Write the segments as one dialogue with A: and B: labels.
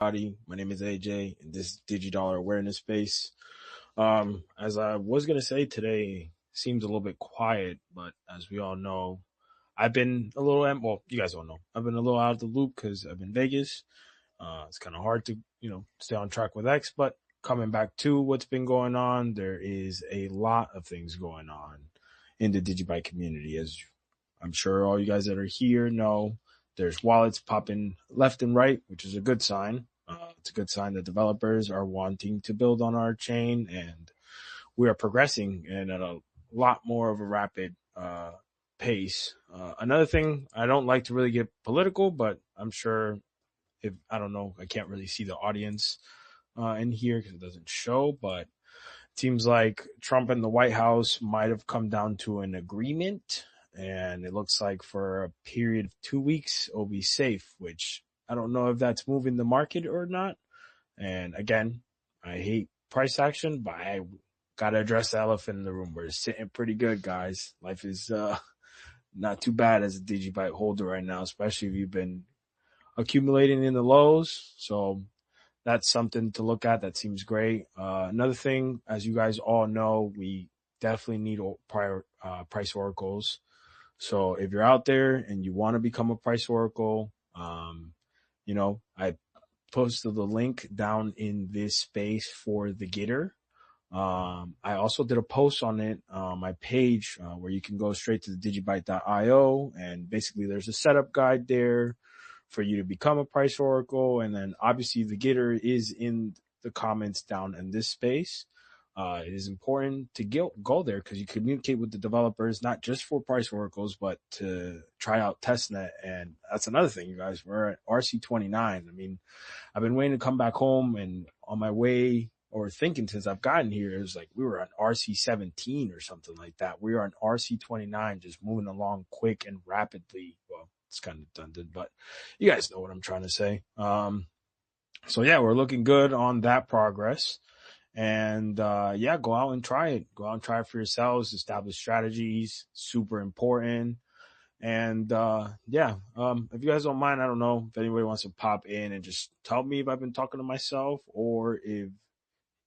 A: everybody. My name is AJ, and this is Digidollar Awareness Space. As I was gonna say, today seems a little bit quiet, but as we all know, I've been a little, well, you guys all know, I've been a little out of the loop because I've been in Vegas. It's kind of hard to, stay on track with X, but coming back to what's been going on, there is a lot of things going on in the Digibyte community. As I'm sure all you guys that are here know, there's wallets popping left and right, which is a good sign. It's a good sign that developers are wanting to build on our chain, and we are progressing and at a lot more of a rapid pace. Another thing, I don't like to really get political, but I'm sure if I don't know, I can't really see the audience in here because it doesn't show, but it seems like Trump and the White House might have come down to an agreement, and it looks like for a period of 2 weeks, it'll be safe, which I don't know if that's moving the market or not. And again, I hate price action, but I gotta address the elephant in the room. We're sitting pretty good, guys. Life is not too bad as a Digibyte holder right now, especially if you've been accumulating in the lows. So that's something to look at. That seems great. Another thing, as you guys all know, we definitely need price oracles. So if you're out there and you want to become a price oracle, I posted the link down in this space for the Gitter. I also did a post on it on my page where you can go straight to the digibyte.io, and basically there's a setup guide there for you to become a price oracle. And then obviously the Gitter is in the comments down in this space. It is important to go there because you communicate with the developers, not just for price oracles, but to try out testnet. And that's another thing, you guys. We're at RC29. I mean, I've been waiting to come back home, and on my way, or thinking since I've gotten here, it was like we were on RC17 or something like that. We are on RC29, just moving along quick and rapidly. Well, it's kind of redundant, but you guys know what I'm trying to say. So yeah, we're looking good on that progress. And go out and try it. Go out and try it for yourselves. Establish strategies, super important. And if you guys don't mind, I don't know if anybody wants to pop in and just tell me if I've been talking to myself, or if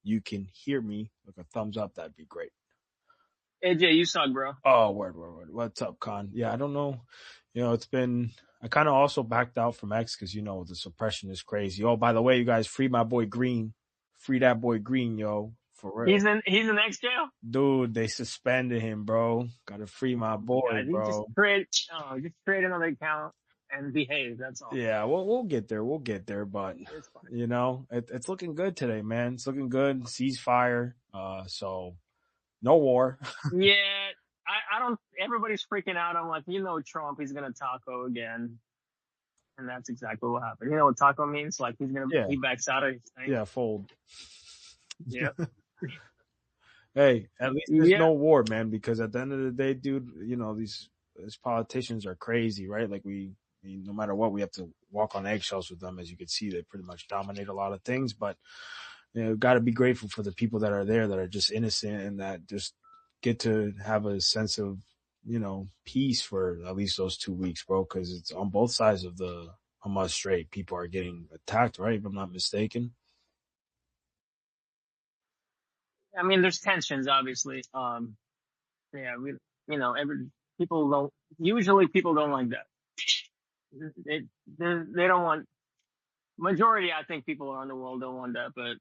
A: you can hear me, like a thumbs up, that'd be great.
B: AJ, you suck, bro.
A: Oh, word. What's up, Con? Yeah, I don't know. I kind of also backed out from X because, the suppression is crazy. Oh, by the way, you guys, free my boy Green. Free that boy Green, yo. For real.
B: He's in X jail?
A: Dude, they suspended him, bro. Gotta free my boy, bro.
B: Just create another account and behave. That's all.
A: Yeah, we'll get there. But
B: it's fine.
A: It's looking good today, man. It's looking good. Ceasefire. So no war.
B: Yeah, I don't. Everybody's freaking out. I'm like, Trump, he's gonna taco again, and that's exactly what happened. You know what taco means? Like he backs out of his thing.
A: Yeah, fold.
B: Yeah.
A: Hey, at least there's no war, man. Because at the end of the day, dude, these politicians are crazy, right? Like no matter what, we have to walk on eggshells with them. As you can see, they pretty much dominate a lot of things. But got to be grateful for the people that are there that are just innocent and that just get to have a sense of peace for at least those 2 weeks, bro. Because it's on both sides of the Hamas Strait. People are getting attacked, right? If I'm not mistaken.
B: I mean, there's tensions, obviously. People don't like that. They don't want, majority, I think, people around the world don't want that, but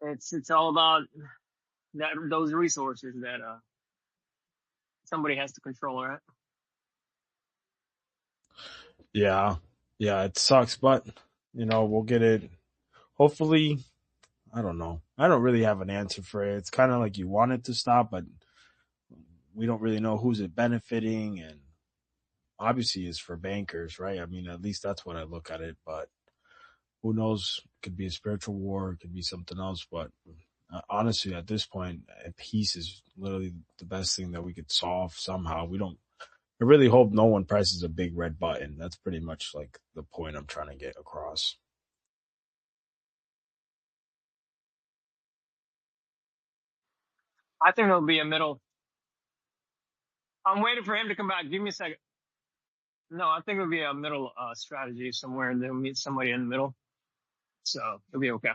B: it's all about those resources that somebody has to control, right?
A: Yeah, it sucks, but we'll get it. Hopefully, I don't know. I don't really have an answer for it. It's kind of like you want it to stop, but we don't really know who's it benefiting, and obviously it's for bankers, right? I mean, at least that's what I look at it, but who knows? It could be a spiritual war, it could be something else, but honestly, at this point, peace is literally the best thing that we could solve somehow. I really hope no one presses a big red button. That's pretty much like the point I'm trying to get across.
B: I think there'll be a middle. I'm waiting for him to come back. Give me a second. No, I think it would be a middle strategy somewhere, and they'll meet somebody in the middle. So it'll be okay.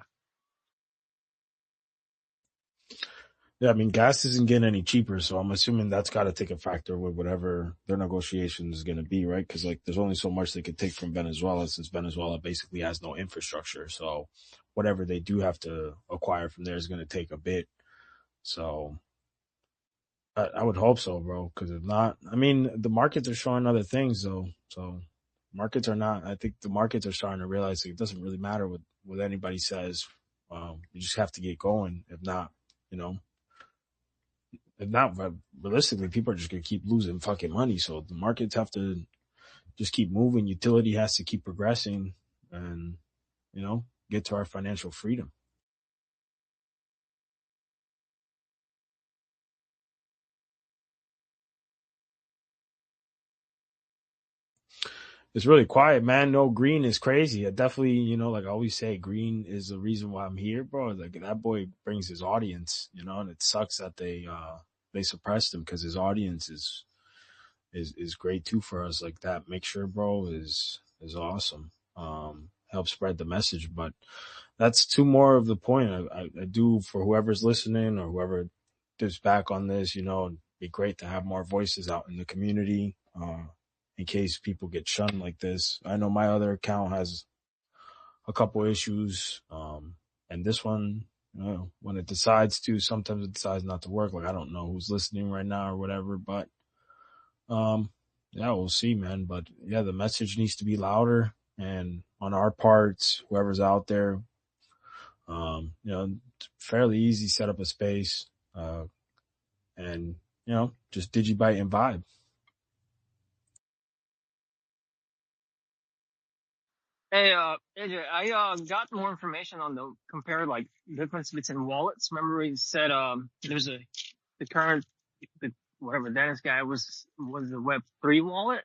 A: Yeah, I mean, gas isn't getting any cheaper, so I'm assuming that's got to take a factor with whatever their negotiation is going to be, right? Because like, there's only so much they could take from Venezuela, since Venezuela basically has no infrastructure. So whatever they do have to acquire from there is going to take a bit. So I would hope so, bro. Because if not, I mean, the markets are showing other things, though. So markets are not. I think the markets are starting to realize it doesn't really matter what anybody says. You just have to get going. If not, you know, if not, realistically, people are just gonna keep losing fucking money. So the markets have to just keep moving. Utility has to keep progressing, and get to our financial freedom. It's really quiet, man. No, green is crazy. I definitely, like I always say, green is the reason why I'm here, bro. Like that boy brings his audience, and it sucks that they suppressed him, because his audience is great too for us. Like that mixture, bro, is awesome. Help spread the message, but that's two more of the point. I do, for whoever's listening or whoever dips back on this, it'd be great to have more voices out in the community, in case people get shunned like this. I know my other account has a couple issues, and this one, when it decides to, sometimes it decides not to work. Like I don't know who's listening right now or whatever, but um, yeah, we'll see, man. But yeah, the message needs to be louder, and on our parts, whoever's out there, fairly easy, set up a space, and just Digibyte and vibe.
B: Hey, AJ, I got more information on the compare like difference between wallets. Remember, we said there's the current the whatever Dennis guy was the Web3 wallet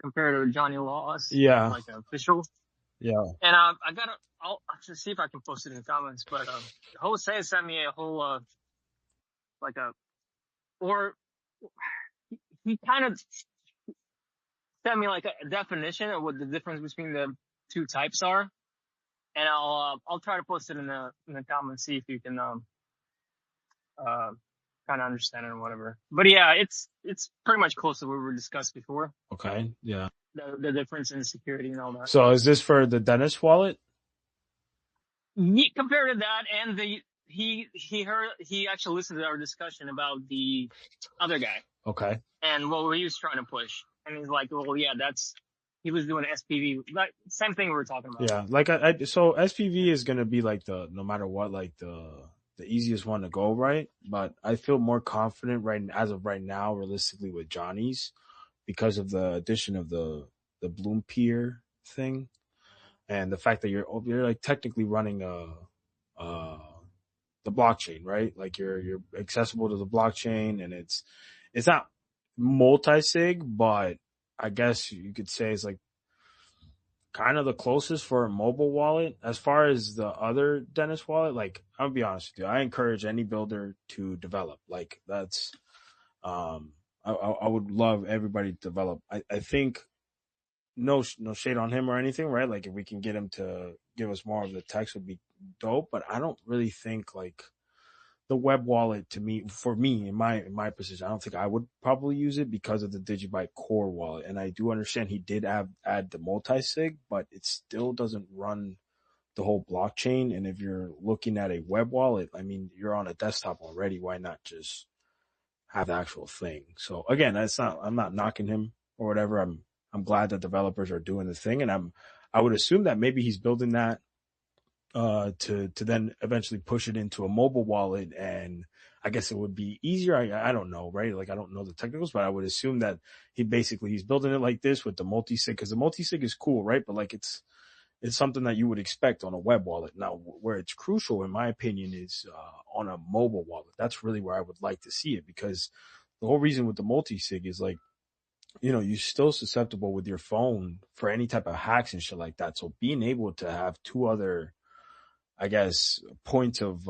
B: compared to Johnny Law's
A: Yeah,
B: like official.
A: yeah.
B: And I got I'll just see if I can post it in the comments. But Jose sent me a whole like a or he kind of sent me like a definition of what the difference between the two types are. And I'll try to post it in the comments, see if you can uh kind of understand it or whatever. But yeah, it's pretty much close to what we discussed before.
A: Okay, yeah.
B: The difference in security and all that.
A: So is this for the Dennis wallet?
B: Compared to that, and he actually listened to our discussion about the other guy
A: Okay.
B: and what he was trying to push, and he's like, well, yeah, he was doing SPV, like same thing we were talking about.
A: Yeah, like so SPV is gonna be like no matter what, like the easiest one to go, right? But I feel more confident as of right now, realistically, with Johnny's, because of the addition of the Bloom Peer thing, and the fact that you're like technically running uh the blockchain, right? Like you're accessible to the blockchain, and it's not multi-sig, but I guess you could say it's like kind of the closest for a mobile wallet. As far as the other Dennis wallet, like I'll be honest with you, I encourage any builder to develop. Like that's I would love everybody to develop. I think no shade on him or anything, right? Like if we can get him to give us more of the text would be dope, but I don't really think like the web wallet, to me, for me, in my position, I don't think I would probably use it because of the Digibyte core wallet. And I do understand he did add the multi-sig, but it still doesn't run the whole blockchain. And if you're looking at a web wallet, I mean, you're on a desktop already. Why not just have the actual thing? So again, I'm not knocking him or whatever. I'm glad that developers are doing the thing, and I would assume that maybe he's building that to then eventually push it into a mobile wallet, and I guess it would be easier. I don't know, right? Like I don't know the technicals, but I would assume that he's building it like this with the multi sig, because the multi sig is cool, right? But like it's something that you would expect on a web wallet. Now, where it's crucial, in my opinion, is on a mobile wallet. That's really where I would like to see it, because the whole reason with the multi sig is like, you're still susceptible with your phone for any type of hacks and shit like that. So being able to have two other, I guess, points of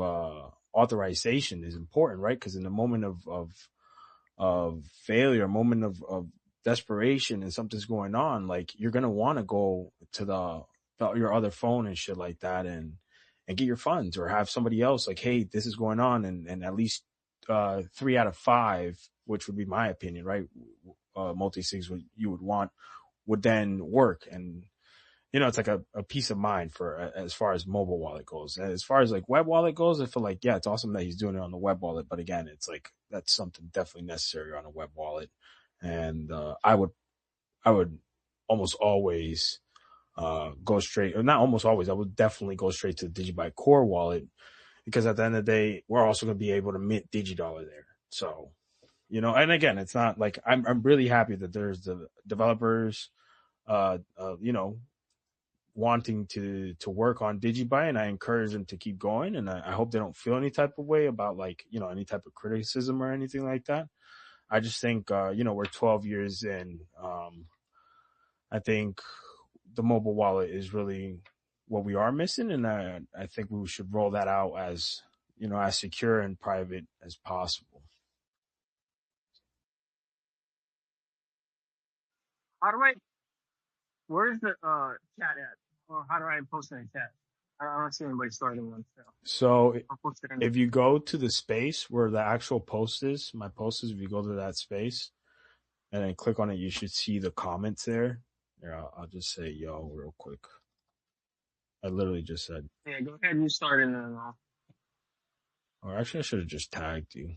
A: authorization is important, right? Because in the moment of failure, a moment of desperation and something's going on, like you're gonna want to go to your other phone and shit like that, and get your funds, or have somebody else like, hey, this is going on, and at least 3 out of 5, which would be my opinion, right? Multi sigs what you would want would then work, and it's like a peace of mind for as far as mobile wallet goes. And as far as like web wallet goes, I feel like, yeah, it's awesome that he's doing it on the web wallet, but again, it's like that's something definitely necessary on a web wallet. And I would almost always go straight, or not almost always, I would definitely go straight to the Digibyte core wallet, because at the end of the day, we're also going to be able to mint digidollar there. So, and again, it's not like I'm really happy that there's the developers, you know, wanting to work on Digibyte, and I encourage them to keep going. And I hope they don't feel any type of way about, like, any type of criticism or anything like that. I just think, we're 12 years in. I think the mobile wallet is really what we are missing, and I think we should roll that out as, as secure and private as possible.
B: How do I? Where's the chat at? Or how do I post in the chat? I don't see anybody starting one, so
A: So
B: I'll post it in the
A: if you go to the space where the actual post is, my post is, if you go to that space and then click on it, you should see the comments there. Here, I'll just say yo real quick. I literally just said,
B: Yeah, go ahead. You start and then I'll.
A: or actually, I should have just tagged you.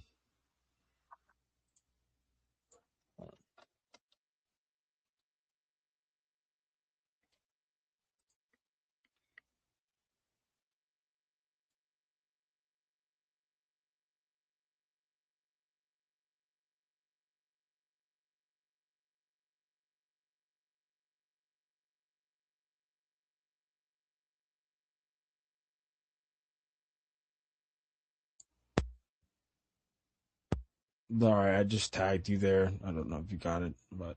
A: All right, I just tagged you there. I don't know if you got it, but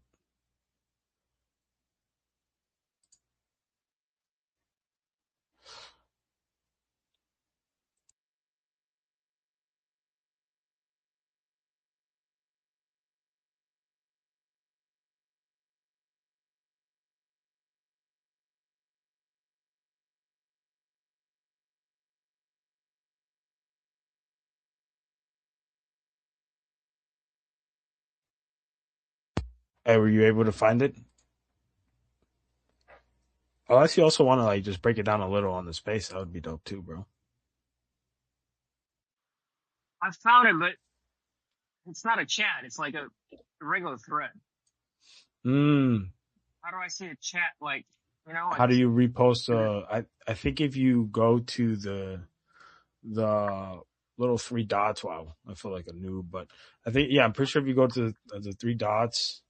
A: hey, were you able to find it? Unless you also want to like just break it down a little on the space, that would be dope too, bro.
B: I found it, but it's not a chat. It's like a regular thread.
A: Mm,
B: How do I see a chat? Like,
A: how do you repost?
B: is it
A: I think if you go to the little three dots. Wow, I feel like a noob, but I think, yeah, I'm pretty sure if you go to the three dots,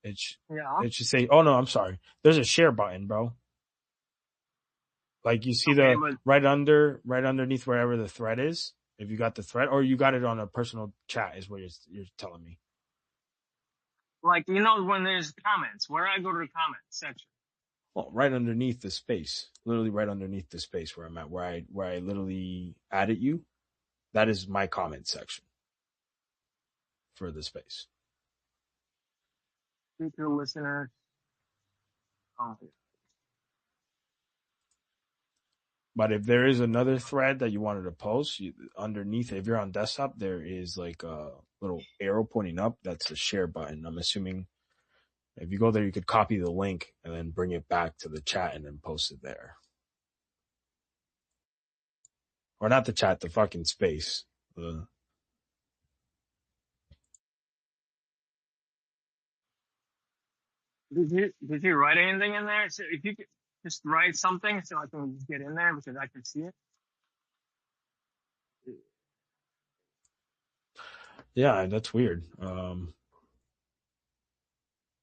A: it sh-
B: yeah.
A: it should say. Oh no, I'm sorry. There's a share button, bro. Like you see
B: Okay,
A: the
B: but
A: right underneath wherever the thread is. If you got the thread, or you got it on a personal chat, is what you're telling me.
B: like when there's comments, where I go to the comments section.
A: Well, right underneath the space, literally right underneath the space where I'm at, where I literally added you. That is my comment section for the space.
B: Future listeners. Oh,
A: But if there is another thread that you wanted to post, underneath, if you're on desktop, there is like a little arrow pointing up. That's a share button. I'm assuming if you go there, you could copy the link and then bring it back to the chat and then post it there. Or not the chat, the fucking space.
B: did you write anything in there? So if you could just write something so I can get in there because I can see it.
A: Yeah, that's weird.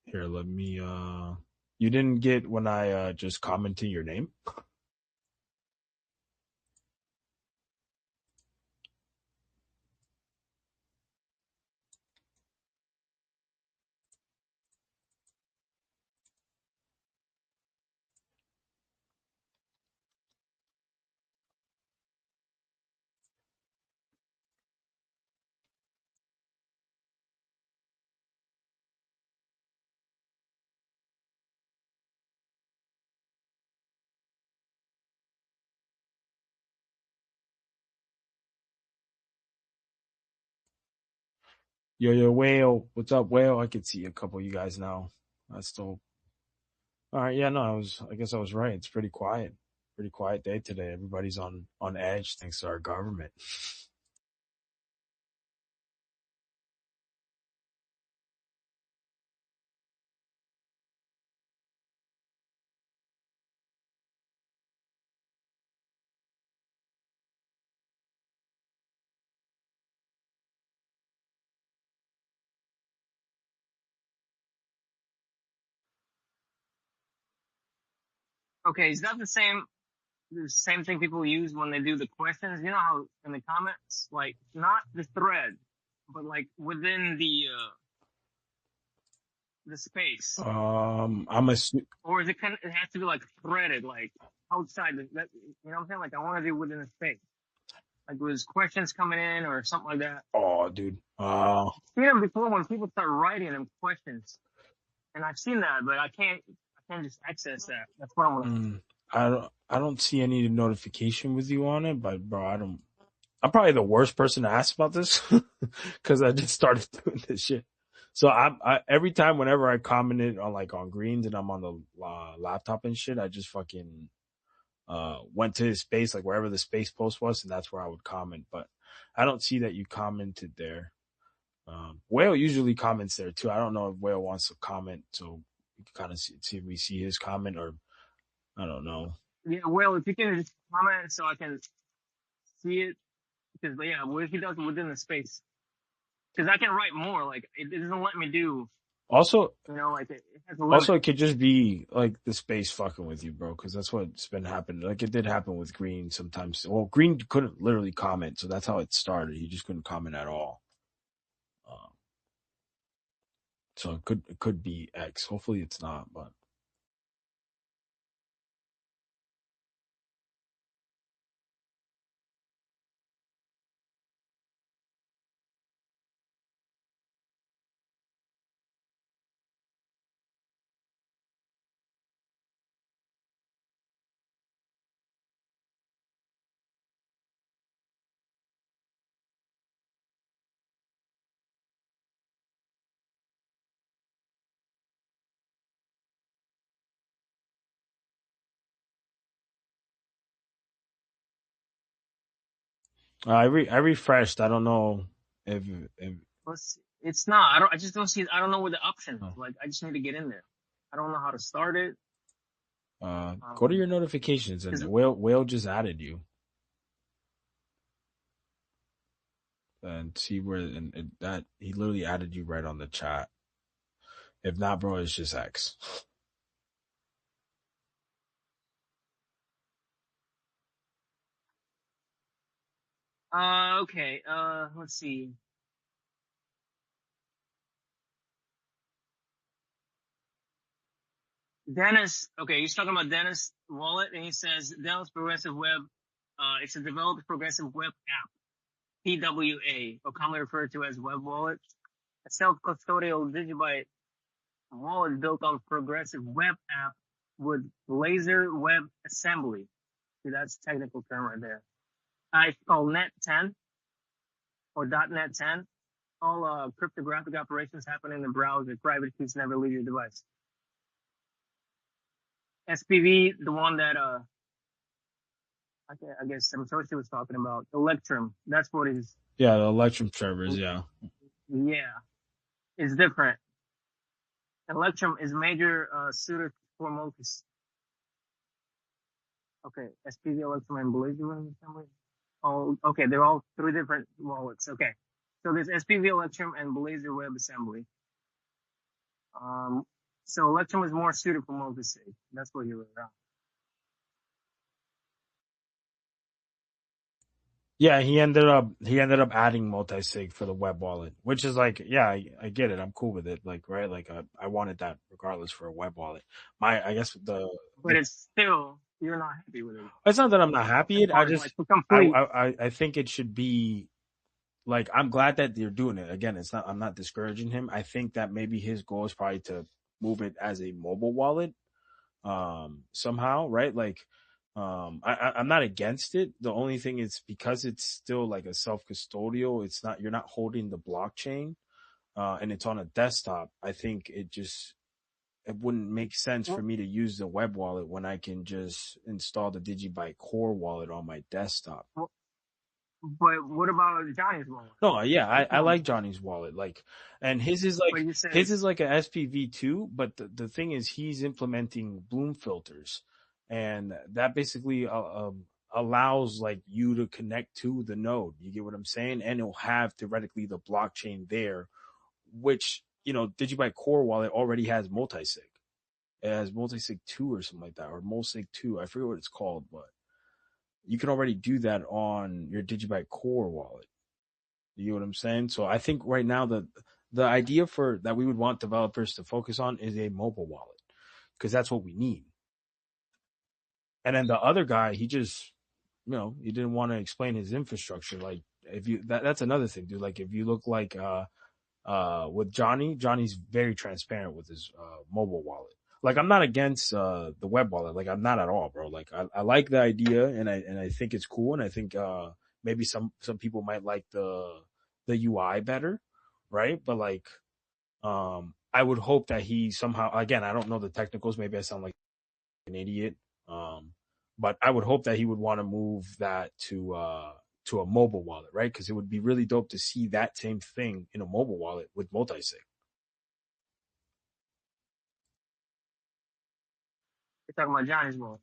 A: Here, let me. You didn't get when I just commented your name. Yo, Whale. What's up, Whale? I could see a couple of you guys now. That's still all right. Yeah, no, I guess I was right. It's pretty quiet. Pretty quiet day today. Everybody's on edge thanks to our government.
B: Okay, is that the same thing people use when they do the questions? You know how in the comments, like not the thread, but like within the space,
A: I'm assu-
B: or is it kind of, it has to be like threaded, like outside that, you know what I'm saying? Like I want to do within the space, like with questions coming in or something like that.
A: Oh, dude.
B: Seen them before when people start writing them questions, and I've seen that, but I can't just access that. That's what I'm gonna.
A: Mm, I don't see any notification with you on it, but bro, I'm probably the worst person to ask about this because I just started doing this shit. So I every time whenever I commented on like on greens and I'm on the laptop and shit, I just fucking went to his space, like wherever the space post was, and that's where I would comment. But I don't see that you commented there. Whale usually comments there too. I don't know if Whale wants to comment, so we can kind of see if we see his comment, or I don't know.
B: Yeah, well, if you can just comment so I can see it, because yeah, what if he does it within the space? Because I can write more. Like it doesn't let me do.
A: Also,
B: You know, like it has a limit.
A: Also, it could just be like the space fucking with you, bro, because that's what's been happening. Like it did happen with Green sometimes. Well, Green couldn't literally comment, so that's how it started. He just couldn't comment at all. Um, so it could be X. Hopefully, it's not. But I refreshed. I don't know if if
B: It's not. I don't. I just don't see. I don't know what the options.
A: oh,
B: Like I just need to get in there. I don't know how to start it.
A: go to
B: Um,
A: your notifications and
B: 'Cause
A: Whale just added you and see where and that he literally added you right on the chat. If not, bro, it's just X.
B: okay. Let's see. Dennis. Okay, he's talking about Dennis Wallet, and he says Dennis Progressive Web. It's a developed progressive web app, PWA, or commonly referred to as Web Wallet, a self-custodial Digibyte wallet built on progressive web app with laser web assembly. See, that's a technical term right there. It's called Net 10 or .NET 10. All cryptographic operations happen in the browser. Private keys never leave your device. SPV, the one that I guess Censorship was talking about. Electrum, that's what it is.
A: Yeah, the Electrum servers. Yeah.
B: Yeah, it's different. Electrum is major suitor for Multis. Okay, SPV, Electrum, and Belligerent assembly. Oh, okay, they're all three different wallets. Okay, so there's SPV, Electrum, and Blazor WebAssembly. Um, so Electrum is more suited for multi-sig. That's what you were around.
A: Yeah, he ended up adding multi-sig for the web wallet, which is like, yeah, I get it. I'm cool with it. Like, right? Like, I wanted that regardless for a web wallet. I guess
B: But it's still, you're not happy with it
A: it's not that I'm not happy.
B: as
A: I
B: far as like
A: just,
B: to complete.
A: I think it should be like, I'm glad that they're doing it. Again, I'm not discouraging him. I think that maybe his goal is probably to move it as a mobile wallet somehow, right? Like I'm not against it. The only thing is because it's still like a self custodial, it's not, you're not holding the blockchain. and it's on a desktop, I think it wouldn't make sense for
B: Well,
A: me to use the web wallet when I can just install the Digibyte core wallet on my desktop.
B: well, but what about Johnny's wallet?
A: No, yeah,
B: The
A: I
B: core
A: like
B: wallet.
A: Johnny's wallet. Like, and
B: But you said
A: his is
B: it's
A: like a SPV2, but the thing is, he's implementing Bloom filters, and that basically allows like you to connect to the node. You get what I'm saying? And it'll have theoretically the blockchain there, which Digibyte Core Wallet already has multisig. It has multisig two or something like that, or multisig two. I forget what it's called, but you can already do that on your Digibyte Core wallet. You get what I'm saying? So I think right now the idea for that we would want developers to focus on is a mobile wallet because that's what we need. And then the other guy, he just he didn't want to explain his infrastructure. Like if you that's another thing, dude. Like if you look like with Johnny's very transparent with his mobile wallet. Like I'm not against the web wallet. Like I'm not at all, bro. Like I like the idea and I think it's cool and I think maybe some people might like the UI better, right? But like I would hope that he somehow again, I don't know the technicals, maybe I sound like an idiot. Um but I would hope that he would want to move that to a mobile wallet, right? Because it would be really dope to see that same thing in a mobile wallet with multi-sig.
B: you're talking about Johnny's wallet.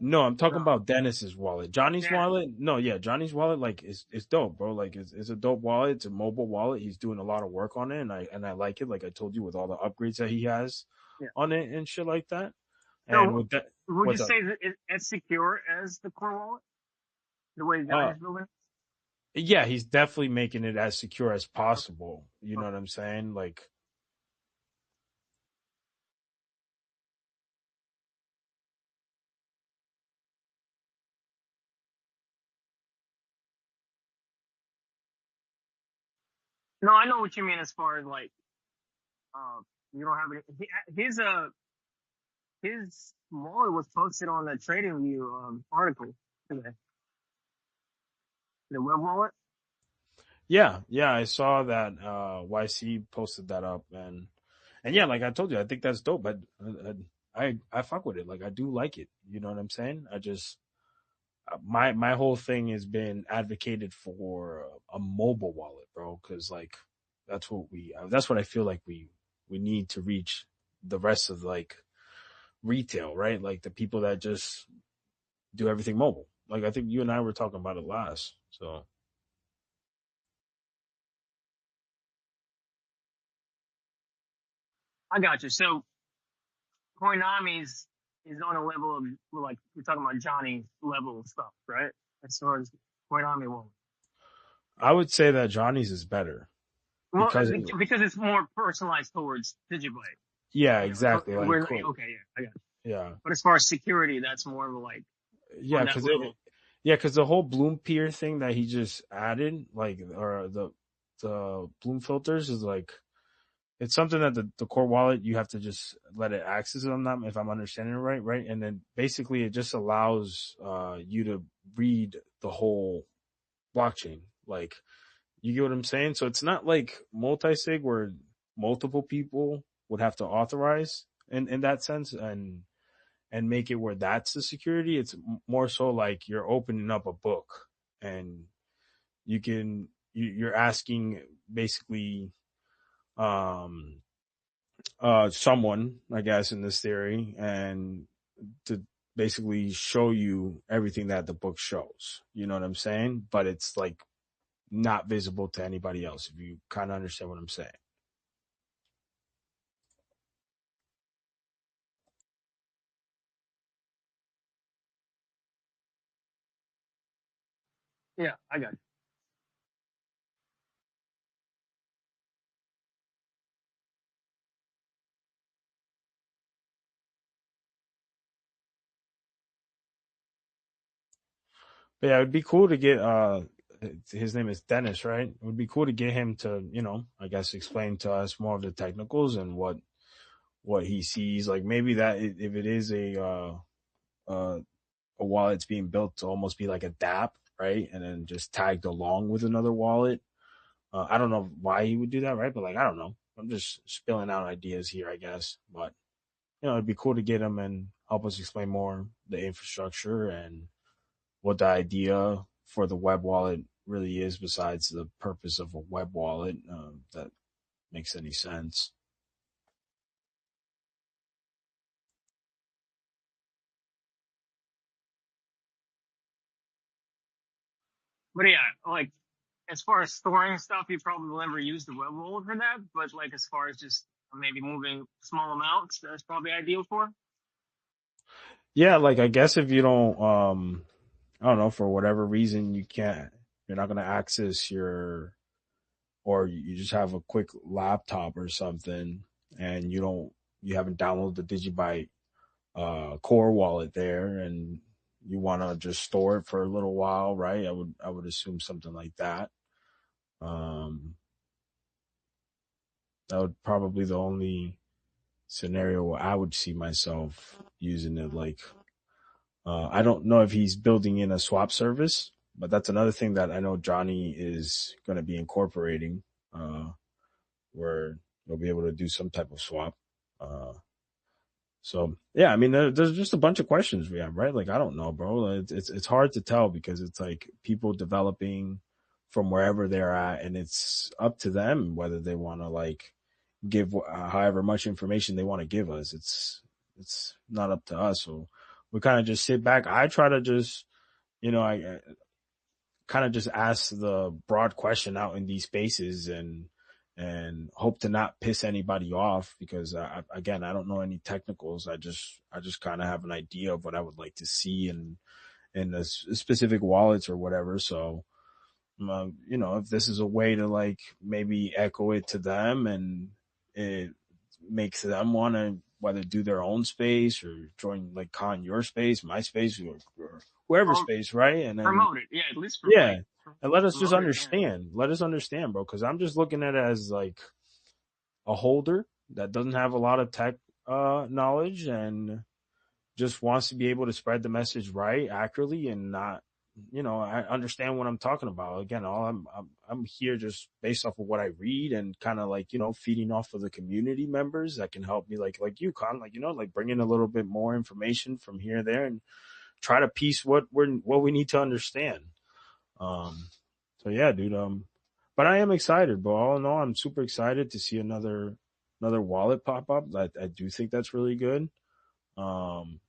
A: No, I'm talking
B: No,
A: about Dennis's wallet. Johnny's
B: Dennis.
A: wallet, no, yeah, Johnny's wallet, like, is dope, bro. Like, it's a dope wallet. It's a mobile wallet. He's doing a lot of work on it, and I like it. Like I told you, with all the upgrades that he has
B: Yeah.
A: on it and shit like that. And
B: So
A: with that,
B: would you
A: what's up?
B: say that it's as secure as the core wallet? The way
A: Uh,
B: Johnny's building?
A: yeah, he's definitely making it as secure as
B: Okay.
A: possible. You know
B: Okay.
A: what I'm saying? Like,
B: No, I know what you mean as far as like you don't have any. His wallet was posted on the Trading View article today. The web wallet.
A: yeah, yeah, I saw that YC posted that up, and yeah, like I told you, I think that's dope. But I fuck with it. Like I do like it. You know what I'm saying? I just my whole thing has been advocated for a mobile wallet, bro, because like that's what I feel like we need to reach the rest of like retail, right? Like the people that just do everything mobile. Like I think you and I were talking about it last. So
B: I got you. So Koinami's is on a level of like we're talking about Johnny's level of stuff, right? As far as Koinami wallet.
A: I would say that Johnny's is better
B: Well,
A: because
B: because it's more personalized towards Digibyte.
A: yeah,
B: You know,
A: exactly. Like
B: we're
A: cool.
B: okay. Yeah, I got it.
A: Yeah,
B: But as far as security, that's more of a like
A: yeah,
B: on that
A: because
B: level.
A: the whole bloom peer thing that he just added, like, or the bloom filters is like it's something that the core wallet you have to just let it access it on them if I'm understanding it right, right? And then basically it just allows you to read the whole blockchain. Like you get what I'm saying? So it's not like multi-sig where multiple people would have to authorize in that sense and make it where that's the security. It's more so like you're opening up a book and you're asking basically um someone, I guess, in this theory, and to basically show you everything that the book shows. You know what I'm saying? But it's like not visible to anybody else, if you kind of understand what I'm saying.
B: Yeah, I got it.
A: But yeah, it'd be cool to get his name is Dennis, right? It would be cool to get him to, I guess explain to us more of the technicals and what he sees. Like maybe that if it is uh a wallet's being built to almost be like a DApp, right? And then just tagged along with another wallet. I don't know why he would do that, right? But like, I don't know. I'm just spilling out ideas here, I guess. But it'd be cool to get him and help us explain more the infrastructure and what the idea for the web wallet really is, besides the purpose of a web wallet. That makes any sense.
B: But yeah, like as far as storing stuff, you probably will never use the web wallet for that. But like as far as just maybe moving small amounts, that's probably ideal for.
A: Yeah, like I guess if you don't, I don't know, for whatever reason you're not gonna access your, or you just have a quick laptop or something, and you haven't downloaded the Digibyte core wallet there, and you want to just store it for a little while, right? I would assume something like that. Um, that would probably the only scenario where I would see myself using it. Like, I don't know if he's building in a swap service, but that's another thing that I know Johnny is going to be incorporating, uh, where you'll be able to do some type of swap. Uh, So yeah, I mean, there's just a bunch of questions we have, right? Like, I don't know, bro. It's hard to tell because it's like people developing from wherever they're at, and it's up to them whether they want to like give however much information they want to give us. It's not up to us, so we kind of just sit back. I try to just, I kind of just ask the broad question out in these spaces, and hope to not piss anybody off, because again, I don't know any technicals. I just kind of have an idea of what I would like to see in the specific wallets or whatever. So if this is a way to like maybe echo it to them, and it makes them want to whether do their own space or join like con your space, my space, or whoever
B: Or
A: space, right? And then
B: promote it. Yeah, at least for
A: yeah,
B: like
A: and let us just
B: promote it. Yeah.
A: understand. Let us understand, bro, because I'm just looking at it as like a holder that doesn't have a lot of tech knowledge, and just wants to be able to spread the message right, accurately, and not, I understand what I'm talking about. Again, all I'm here just based off of what I read, and kind of like, feeding off of the community members that can help me, like you, Con, like, like bring in a little bit more information from here and there, and try to piece what we need to understand. Um, so yeah, dude. But I am excited, bro. All in all, I'm super excited to see another wallet pop up. I do think that's really good. Um,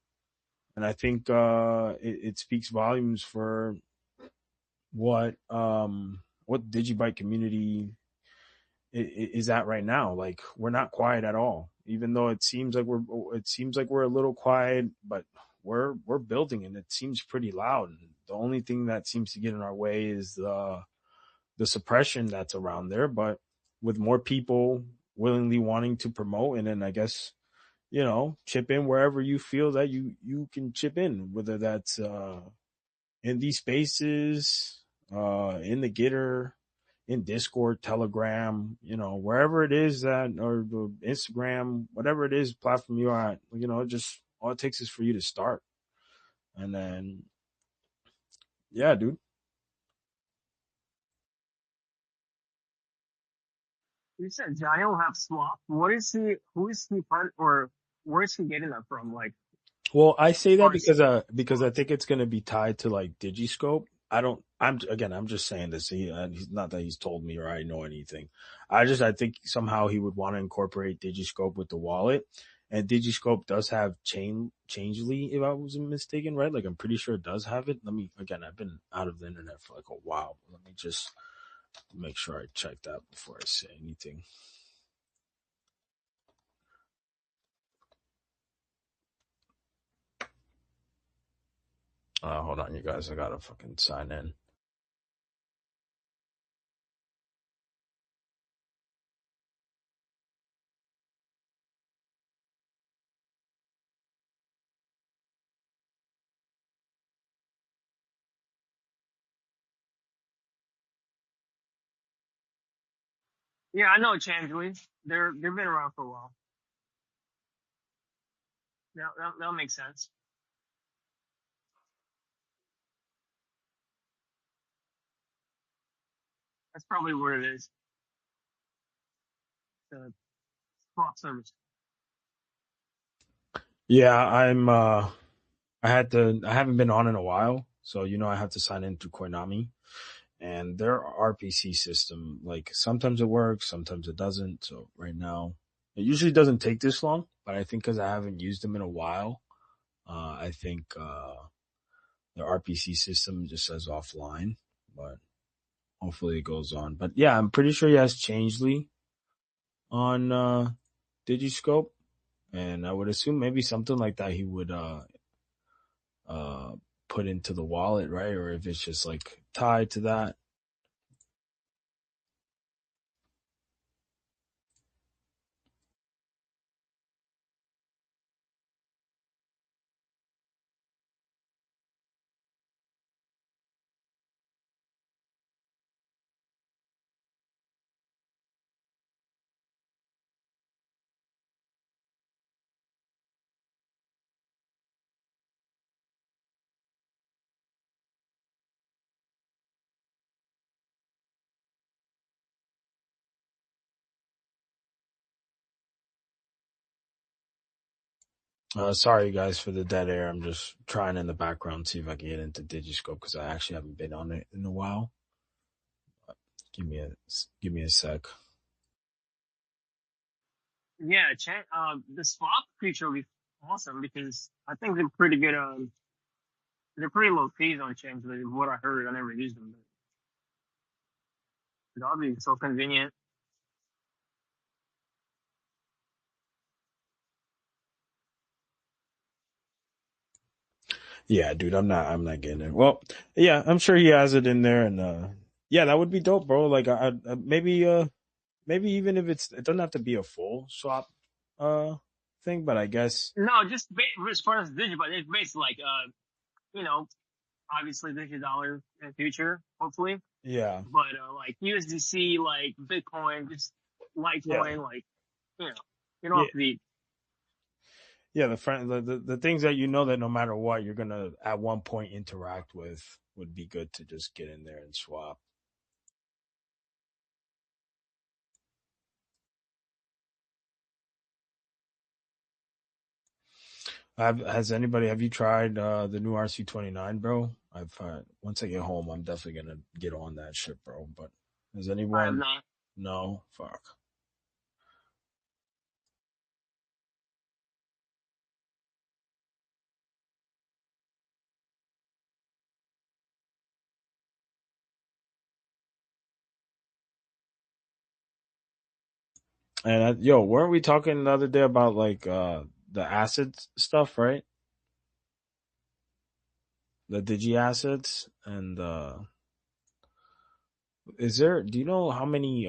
A: and I think it speaks volumes for what Digibyte community is at right now. Like, we're not quiet at all, even though it seems like we're a little quiet, but we're building, and it seems pretty loud. And the only thing that seems to get in our way is the suppression that's around there. But with more people willingly wanting to promote, and then I guess, chip in wherever you feel that you can chip in, whether that's in these spaces, in the Gitter, in Discord, Telegram, wherever it is that, or the Instagram, whatever it is platform you're at, just all it takes is for you to start. And then, yeah, dude.
B: You said Johnny will have swap. What is he? Who is he part or where is he getting that from? Like
A: Well, I
B: as
A: say that
B: far as
A: because I
B: swaps.
A: think it's going to be tied to like Digiscope. I don't. I'm just saying this. He's not that he's told me or I know anything. I think somehow he would want to incorporate Digiscope with the wallet, and Digiscope does have Changely, if I wasn't mistaken, right? Like, I'm pretty sure it does have it. Let me again. I've been out of the internet for like a while. Let me just make sure I check that before I say anything. Hold on, you guys. I gotta fucking sign in.
B: Yeah, I know Changly. They've been around for a while. Yeah, that'll make sense. That's probably what it is. The swap service.
A: Yeah, I haven't been on in a while, so I have to sign in through Koinami, and their RPC system, like sometimes it works, sometimes it doesn't. So right now, it usually doesn't take this long, but I think because I haven't used them in a while, I think the RPC system just says offline, but hopefully it goes on. But yeah, I'm pretty sure he has Changely on Digiscope, and I would assume maybe something like that he would uh put into the wallet, right? Or if it's just like tied to that. Sorry guys for the dead air. I'm just trying in the background to see if I can get into Digiscope because I actually haven't been on it in a while. Give me a sec.
B: Yeah, the swap feature will be awesome because I think they're pretty good. They're pretty low fees on change. What I heard, I never used them, but that'll be so convenient.
A: Yeah, dude, I'm not getting it. Well, yeah, I'm sure he has it in there, and yeah, that would be dope, bro. Like, maybe even if it doesn't have to be a full swap, uh, thing, but I guess,
B: No, as far as Digibyte, it's based like you know, obviously $50 in the future, hopefully.
A: yeah,
B: But like USDC, like Bitcoin, just
A: yeah,
B: Litecoin, like you know, you don't
A: yeah,
B: have to be.
A: yeah. The things that that no matter what you're gonna at one point interact with would be good to just get in there and swap. Have you tried the new RC29, bro? I've once I get home, I'm definitely gonna get on that shit, bro. But has
B: I have
A: anyone?
B: not.
A: No, fuck. And yo, weren't we talking the other day about like the acid stuff, right? The digi assets and is there? Do you know how many?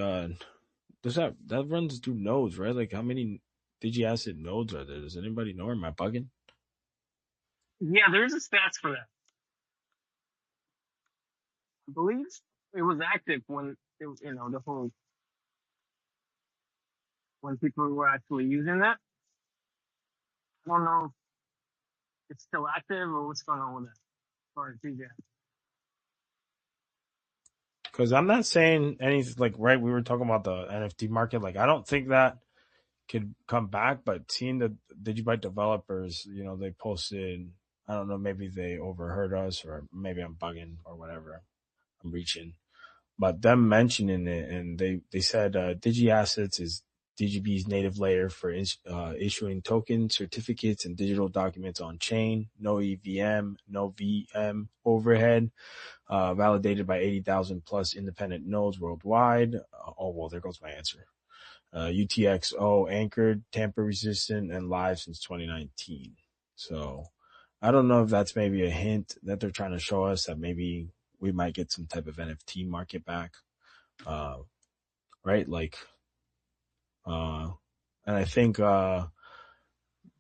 A: Does that runs through nodes, right? Like how many digi asset nodes are there? Does anybody know? Or am I bugging?
B: Yeah, there's a stats for that. I believe it was active when the whole when people were actually using that. I don't know if it's still active or what's going on with that. Or DJ.
A: Because I'm not saying anything like right. We were talking about the NFT market. Like I don't think that could come back. But seeing the Digibyte developers, they posted. I don't know. Maybe they overheard us, or maybe I'm bugging, or whatever. I'm reaching, but them mentioning it, and they said Digi Assets is DGB's native layer for issuing tokens, certificates, and digital documents on chain. No EVM, no VM overhead. Validated by 80,000 plus independent nodes worldwide. Oh well, there goes my answer. UTXO anchored, tamper resistant, and live since 2019. So I don't know if that's maybe a hint that they're trying to show us that maybe we might get some type of NFT market back. Uh, right? Like, uh, and I think,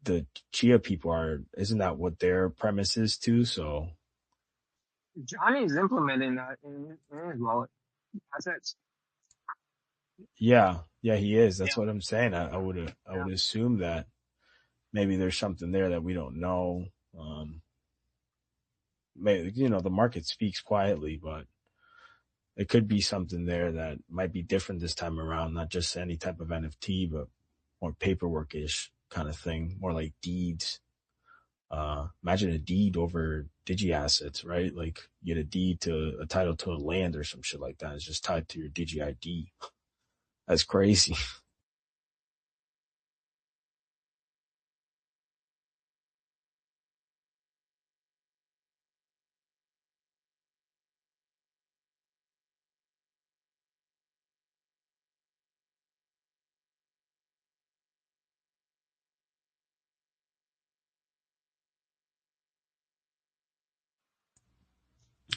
A: the Chia people isn't that what their premise is too? So
B: Johnny's implementing that in his wallet assets.
A: yeah, he is. That's
B: Yeah.
A: what I'm saying. I would assume that maybe there's something there that we don't know. Maybe, the market speaks quietly, but it could be something there that might be different this time around, not just any type of NFT, but more paperwork ish kind of thing, more like deeds. Imagine a deed over digi assets, right? Like you get a deed to a title to a land or some shit like that. It's just tied to your digi ID. That's crazy.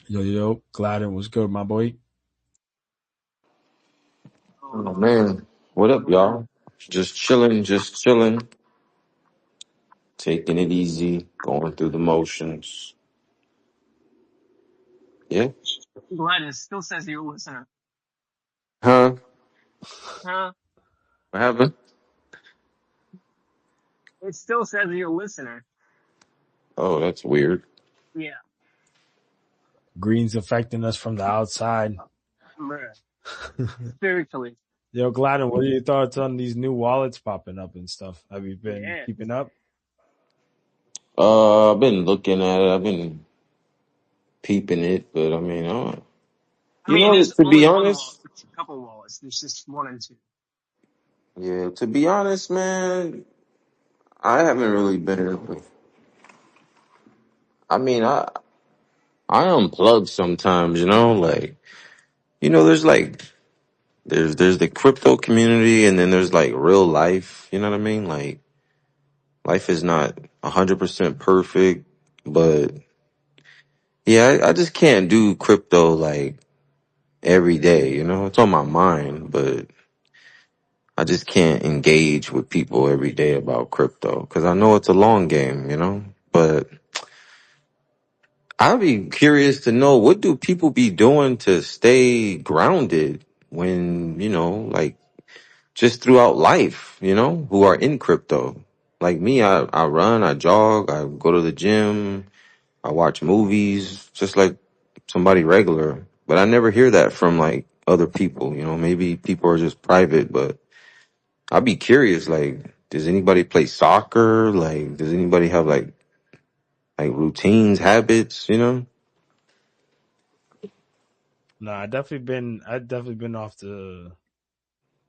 A: Yo, glad it was good, my boy.
C: Oh man, what up, y'all? Just chilling, taking it easy, going through the motions. Yeah,
B: Glad it still says you're a listener.
C: huh?
B: Huh?
C: What happened?
B: It still says you're a listener.
C: Oh, that's weird.
B: Yeah.
A: Green's affecting us from the outside.
B: Bruh. Spiritually.
A: Yo, Gladden, what are your thoughts on these new wallets popping up and stuff? Have you been
B: Yeah.
A: keeping up?
C: I've been looking at it. I've been peeping it, but I mean,
B: I mean, there's
C: to
B: only
C: be
B: one wallet.
C: honest,
B: There's a couple wallets. There's just one and two.
C: yeah, to be honest, man, I haven't really been. I mean, I unplug sometimes, like there's there's the crypto community, and then there's like real life. You know what I mean? Like life is not 100% perfect, but yeah, I just can't do crypto like every day. It's on my mind, but I just can't engage with people every day about crypto because I know it's a long game. But I'd be curious to know, what do people be doing to stay grounded when like just throughout life, who are in crypto. Like me, I run, I jog, I go to the gym, I watch movies, just like somebody regular. But I never hear that from like other people, maybe people are just private, but I'd be curious, like, does anybody play soccer? Like, does anybody have like routines, habits?
A: No, I definitely been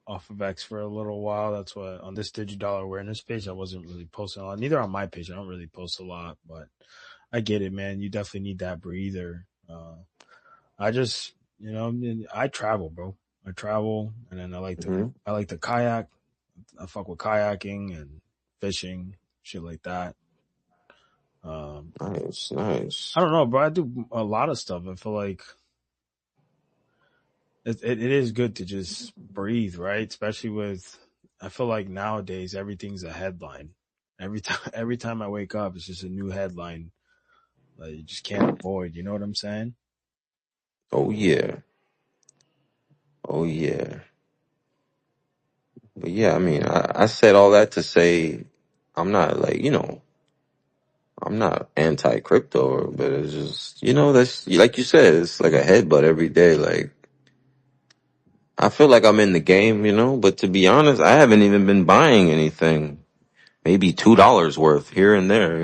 A: off of X for a little while. That's why on this Digidollar awareness page, I wasn't really posting a lot. Neither on my page. I don't really post a lot, but I get it, man. You definitely need that breather. I just, I travel, bro. I travel, and then
C: Hmm.
A: I like to kayak. I fuck with kayaking and fishing, shit like that. Um,
C: Nice, nice.
A: I don't know, bro. I do a lot of stuff. I feel like it is good to just breathe, right? Especially with, I feel like nowadays everything's a headline. Every time I wake up, it's just a new headline that you just can't avoid. You know what I'm saying?
C: Oh yeah. Oh yeah. But yeah, I mean, I said all that to say I'm not like, I'm not anti crypto, but it's just, that's like you said, it's like a headbutt every day. Like, I feel like I'm in the game, but to be honest, I haven't even been buying anything. Maybe $2 worth here and there.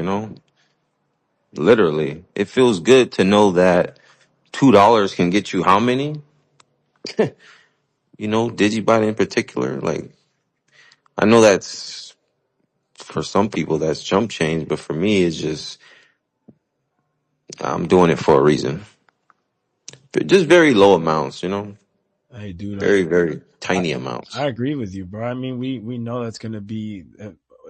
C: Literally. It feels good to know that $2 can get you how many? Digibyte in particular. Like, I know that's for some people that's chump change, but for me, it's just, I'm doing it for a reason. But just very low amounts.
A: Hey, dude,
C: Very, very
A: I,
C: tiny
A: I
C: amounts.
A: agree with you, bro. I mean, we know that's going to be,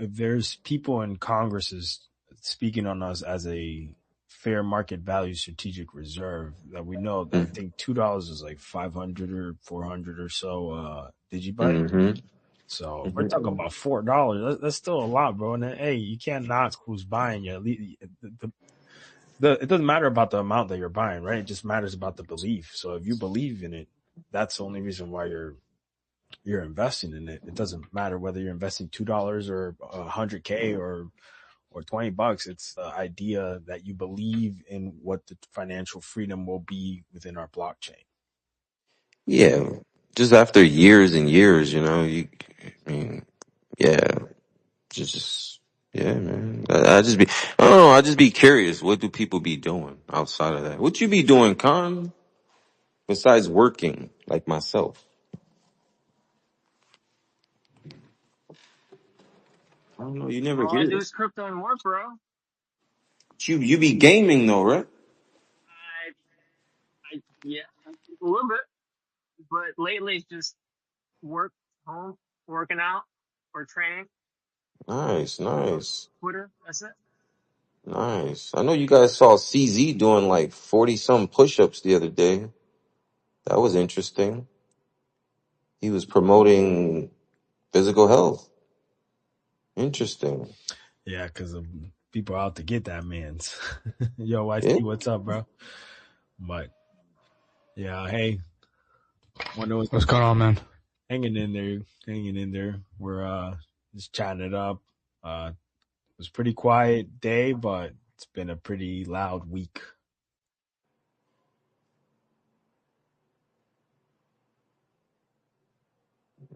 A: if there's people in Congress is speaking on us as a fair market value strategic reserve that we know. I think $2 is like 500 or 400 or so Digibyte.
C: Mm-hmm.
A: So we're talking
C: Mm-hmm.
A: about $4. That's still a lot, bro. And then, hey, you can't knock who's buying you. It doesn't matter about the amount that you're buying, right? It just matters about the belief. So if you believe in it, that's the only reason why you're investing in it. It doesn't matter whether you're investing $2 or 100K or $20. It's the idea that you believe in what the financial freedom will be within our blockchain.
C: Yeah, just after years and years, I mean, yeah, just yeah, man. I just be, I don't know. I just be curious. What do people be doing outside of that? What you be doing, Con? Besides working, like myself. I don't know. You never
B: All I
C: hear
B: do
C: it.
B: is crypto and work, bro.
C: You be gaming though, right?
B: Yeah, a little bit, but lately it's just work, home, working out, or training,
C: Nice, nice,
B: Twitter. That's it.
C: nice. I know you guys saw CZ doing like 40 some push-ups the other day. That was interesting. He was promoting physical health. Interesting.
A: Yeah, because people out to get that man's. Yo, I
C: Yeah.
A: see what's up, bro. But yeah, hey, wonder what's
D: What's going on, man?
A: hanging in there, hanging in there. We're just chatting it up. It was a pretty quiet day, but it's been a pretty loud week.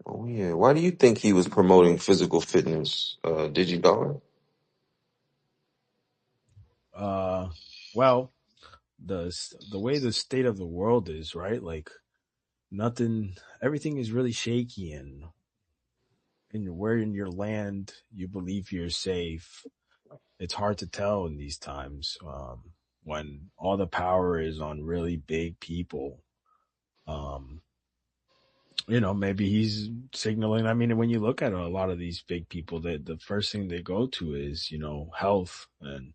C: Oh yeah. Why do you think he was promoting physical fitness, Digidollar?
A: Uh, well, the way the state of the world is, right? Like nothing, everything is really shaky, and where in your land you believe you're safe. It's hard to tell in these times when all the power is on really big people. Um, maybe he's signaling. I mean, when you look at a lot of these big people, that the first thing they go to is, health. And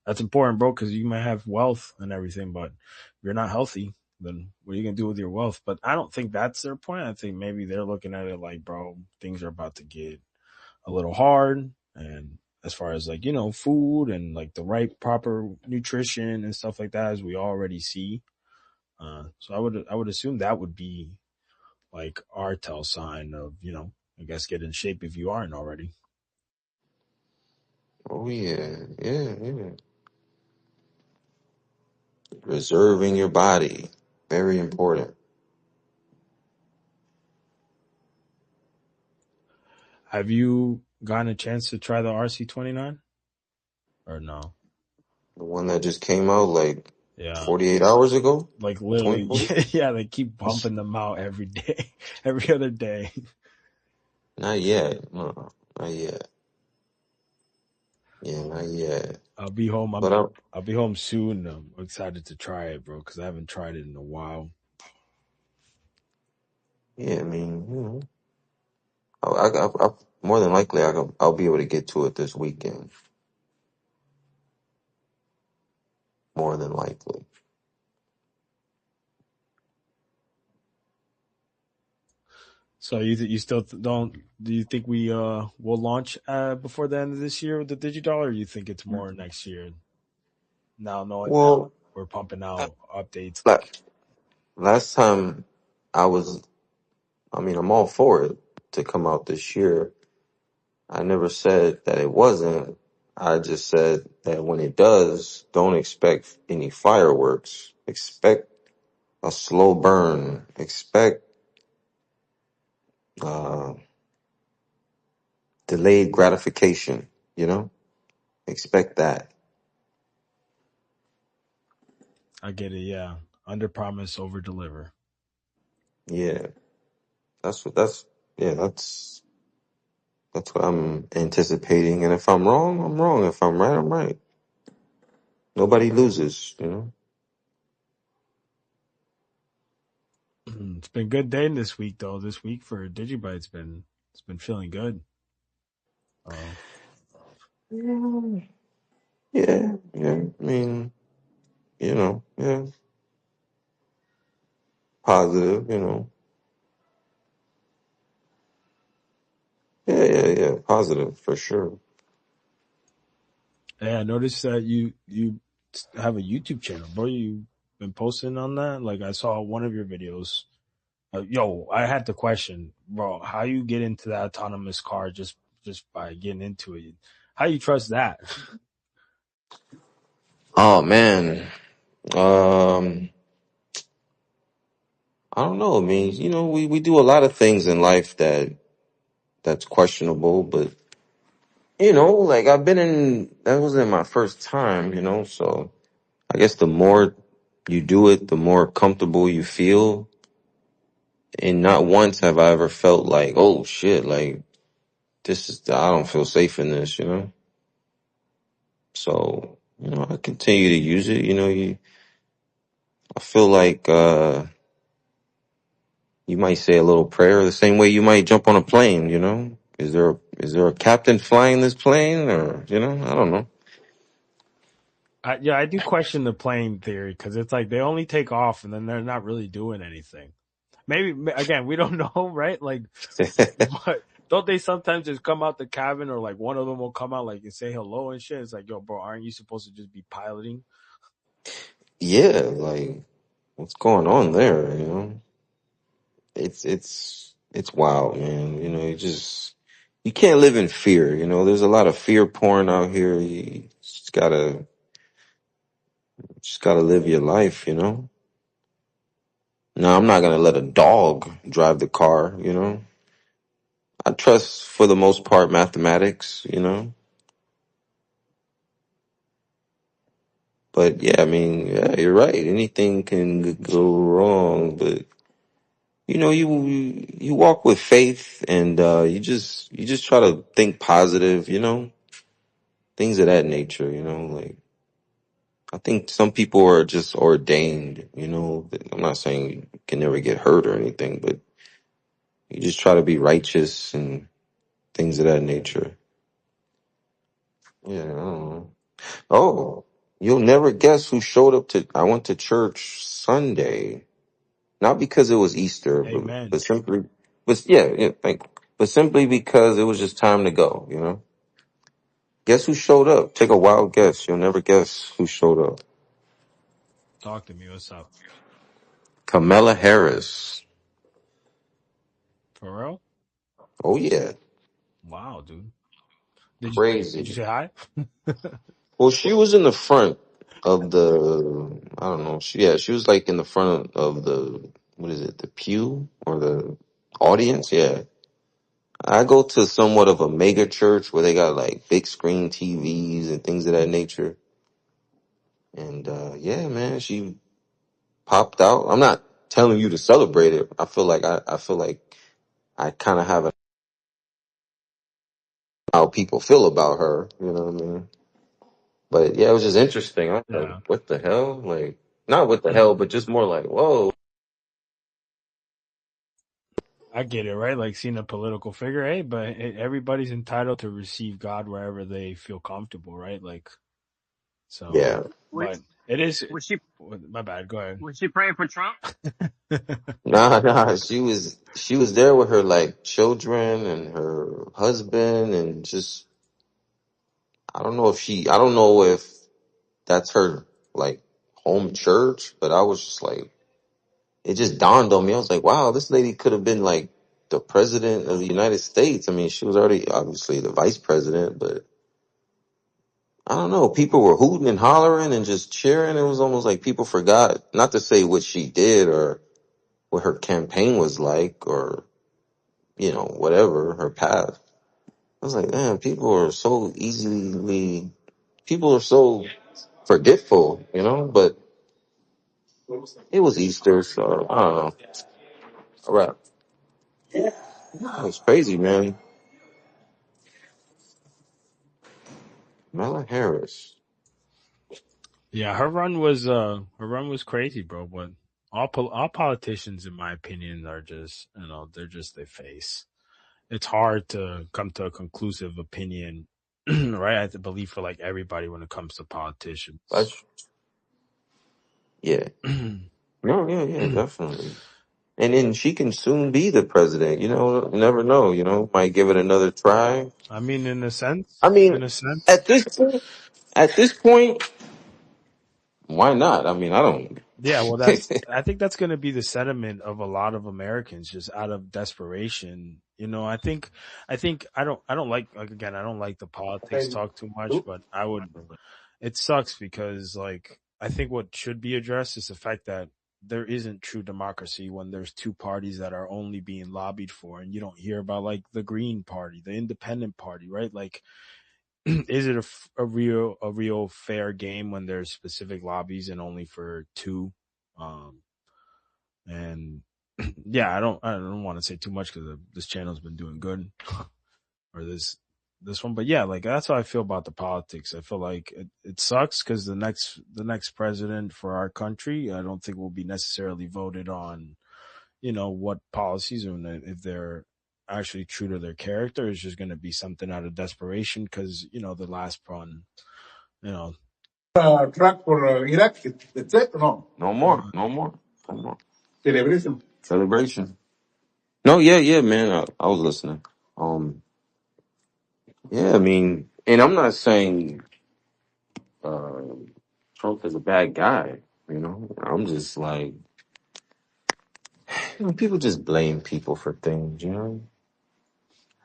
A: that's important, bro, because you might have wealth and everything, but if you're not healthy, then what are you going to do with your wealth? But I don't think that's their point. I think maybe they're looking at it like, bro, things are about to get a little hard. And as far as like, food and like the right proper nutrition and stuff like that, as we already see. So I would assume that would be like our tell sign of, I guess get in shape if you aren't already.
C: Oh yeah. Yeah, yeah. Reserving your body. Very important.
A: Have you gotten a chance to try the RC29 or no?
C: The one that just came out like
A: Yeah.
C: 48 hours ago?
A: Like literally,
C: 24?
A: yeah, they keep pumping them out every day, every other day.
C: Not yet. No, not yet. Yeah, not yet.
A: I'll be home.
C: But I,
A: I'll be home soon. I'm excited to try it, bro, because I haven't tried it in a while.
C: yeah, I mean, I more than likely I'll be able to get to it this weekend. More than likely.
A: So you still don't? Do you think we will launch before the end of this year with the Digidollar, or you think it's more next year? Now knowing that
C: Well,
A: we're pumping out updates
C: la-
A: like
C: last time I was, I mean, I'm all for it to come out this year. I never said that it wasn't. I just said that when it does, don't expect any fireworks. Expect a slow burn. Expect uh, delayed gratification. You know, expect that.
A: I get it. Yeah, under promise, over deliver.
C: Yeah, that's what that's. Yeah, that's what I'm anticipating. And if I'm wrong, I'm wrong. If I'm right, I'm right. Nobody loses. You know.
A: It's been good day this week though. This week for Digibyte, it's been feeling good. Uh,
C: Yeah, yeah, yeah. I mean, yeah, positive. Yeah, yeah, yeah. Positive for sure.
A: yeah, I noticed that you have a YouTube channel, bro. You been posting on that? Like I saw one of your videos. Yo, I had the question, bro. How you get into that autonomous car just by getting into it? How you trust that?
C: Oh man. Um I don't know. I mean, we do a lot of things in life that's questionable, but like that wasn't my first time, so I guess the more you do it, the more comfortable you feel. And not once have I ever felt like, oh shit, like I don't feel safe in this. So, I continue to use it. I feel like, you might say a little prayer the same way you might jump on a plane. Is there a captain flying this plane or, I don't know.
A: Yeah, I do question the plane theory because it's like they only take off and then they're not really doing anything. Maybe again, we don't know, right? Like, but don't they sometimes just come out the cabin or like one of them will come out like and say hello and shit? It's like, yo, bro, aren't you supposed to just be piloting?
C: Yeah, like what's going on there? It's wild, man. You can't live in fear. There's a lot of fear porn out here. You just gotta live your life. No, I'm not gonna let a dog drive the car. I trust for the most part mathematics. But yeah, I mean, yeah, you're right. Anything can go wrong, but you walk with faith and you just try to think positive. Things of that nature. Like I think some people are just ordained. I'm not saying you can never get hurt or anything, but you just try to be righteous and things of that nature. Yeah, I don't know. Oh, you'll never guess who showed up to. I went to church Sunday, not because it was Easter, but
A: Amen.
C: simply, but yeah, but simply because it was just time to go. Guess who showed up? Take a wild guess. You'll never guess who showed up.
A: Talk to me. What's up?
C: Kamala Harris.
A: For real?
C: Oh yeah,
A: Wow, dude. Did you
C: crazy.
A: say hi?
C: Well, she was in the front of the. I don't know. She was like in the front of the. What is it? The pew or the audience? Yeah. I go to somewhat of a mega church where they got like big screen TVs and things of that nature. And yeah, man, she popped out. I'm not telling you to celebrate it. I feel like I kind of have how people feel about her. You know what I mean? But yeah, it was just interesting. I was like,
A: Yeah.
C: what the hell? Like, not what the hell, but just more like, whoa.
A: I get it, right? Like seeing a political figure, hey, but everybody's entitled to receive God wherever they feel comfortable, right? Like, so,
C: Yeah.
B: Was,
A: but it is,
B: was she
A: my bad, go ahead.
B: was she praying for Trump?
C: Nah, nah. She was there with her like children and her husband and just I don't know if that's her like home church, but I was just like it just dawned on me. I was like, wow, this lady could have been like the president of the United States. I mean, she was already obviously the vice president, but I don't know. People were hooting and hollering and just cheering. It was almost like people forgot not to say what she did or what her campaign was like or, whatever, her path. I was like, man, people are so forgetful, but it was Easter, so I don't know. All right. It was crazy, man. Mela Harris.
A: Yeah, her run was crazy, bro. But all politicians, in my opinion, are just they're just their face. It's hard to come to a conclusive opinion, right? I have to believe for like everybody when it comes to politicians.
C: That's, yeah. No, yeah, yeah, definitely. And then she can soon be the president. You never know, might give it another try.
A: I mean,
C: I mean,
A: in a sense,
C: at this point, at this point, why not? I mean, I don't.
A: yeah. Well, I think that's going to be the sentiment of a lot of Americans, just out of desperation. I don't like again, I don't like the politics talk too much, but I would. It sucks because like I think what should be addressed is the fact that there isn't true democracy when there's two parties that are only being lobbied for, and you don't hear about like the Green Party, the Independent Party, right? Like, is it a real fair game when there's specific lobbies and only for two? Um, and yeah, I don't want to say too much because this channel's been doing good, or this one, but yeah, like that's how I feel about the politics. I feel like it sucks because the next president for our country, I don't think will be necessarily voted on, what policies, and if they're actually true to their character. It's just going to be something out of desperation because the last one, you know
D: track for Iraq. That's it. No
C: No
A: uh,
C: more. No more. No more.
D: celebration.
C: Celebration. No, yeah, yeah, man. I was listening. Yeah, I mean, and I'm not saying uh, Trump is a bad guy. I'm just like, people just blame people for things.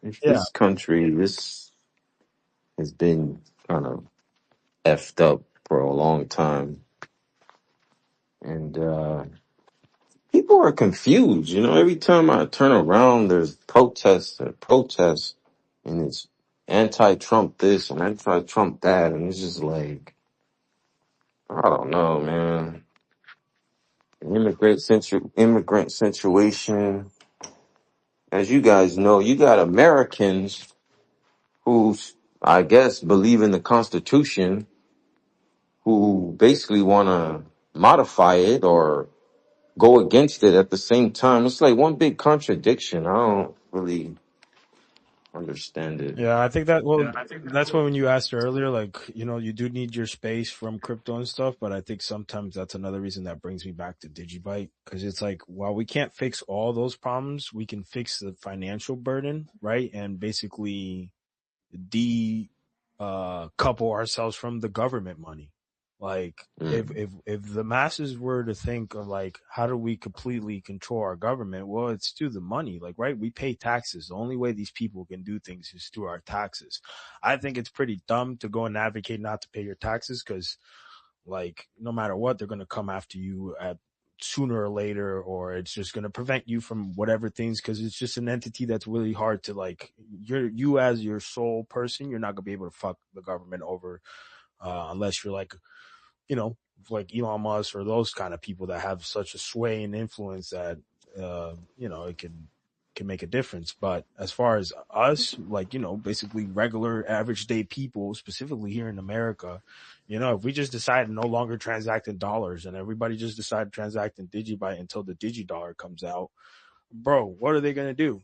C: If
A: yeah.
C: this country, this has been kind of effed up for a long time, and people are confused. Every time I turn around, there's protests and protests, and it's anti-Trump this and anti-Trump that, and it's just like, I don't know, man. Immigrant situation. As you guys know, you got Americans who, I guess, believe in the Constitution, who basically want to modify it or go against it at the same time. It's like one big contradiction. I don't really understand it.
A: Yeah, I think that's why when you asked earlier, like, you do need your space from crypto and stuff, but I think sometimes that's another reason that brings me back to Digibyte. Cause it's like, while we can't fix all those problems, we can fix the financial burden, right? And basically de couple ourselves from the government money. Like, if
C: Mm.
A: if the masses were to think of like, how do we completely control our government? Well, it's through the money. Like, right, we pay taxes. The only way these people can do things is through our taxes. I think it's pretty dumb to go and advocate not to pay your taxes because, like, no matter what, they're going to come after you at sooner or later, or it's just going to prevent you from whatever things, because it's just an entity that's really hard to, like, you as your sole person, you're not going to be able to fuck the government over, unless you're like Elon Musk or those kind of people that have such a sway and influence that it can make a difference. But as far as us, like, basically regular average day people, specifically here in America, if we just decide to no longer transact in dollars and everybody just decide to transact in Digibyte until the Digidollar comes out, bro, what are they gonna do?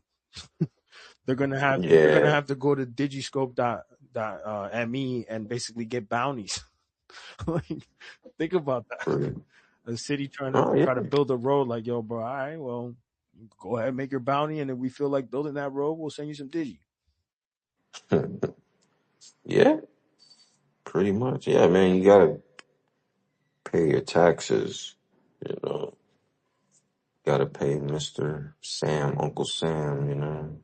A: They're gonna
C: Yeah.
A: have to go to Digiscope me and basically get bounties. Like, think about that.
C: Pretty-
A: A city trying to
C: Oh,
A: try to
C: yeah.
A: build a road, like, yo, bro, all right, well, go ahead, make your bounty, and if we feel like building that road, we'll send you some digi.
C: Yeah, pretty much. Yeah, man, you gotta pay your taxes. You know, gotta pay Mr. Sam, Uncle Sam.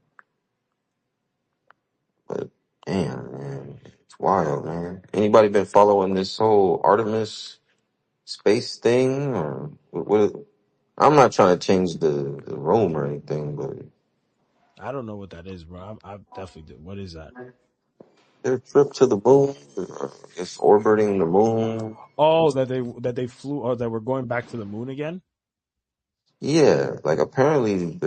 C: But damn, man, it's wild, man. Anybody been following this whole Artemis space thing, or what? I'm not trying to change the room or anything, but
A: I don't know what that is, bro. I definitely did. What is that?
C: their trip to the moon, it's orbiting the moon.
A: Oh, that they flew, or that we're going back to the moon again.
C: Yeah, like apparently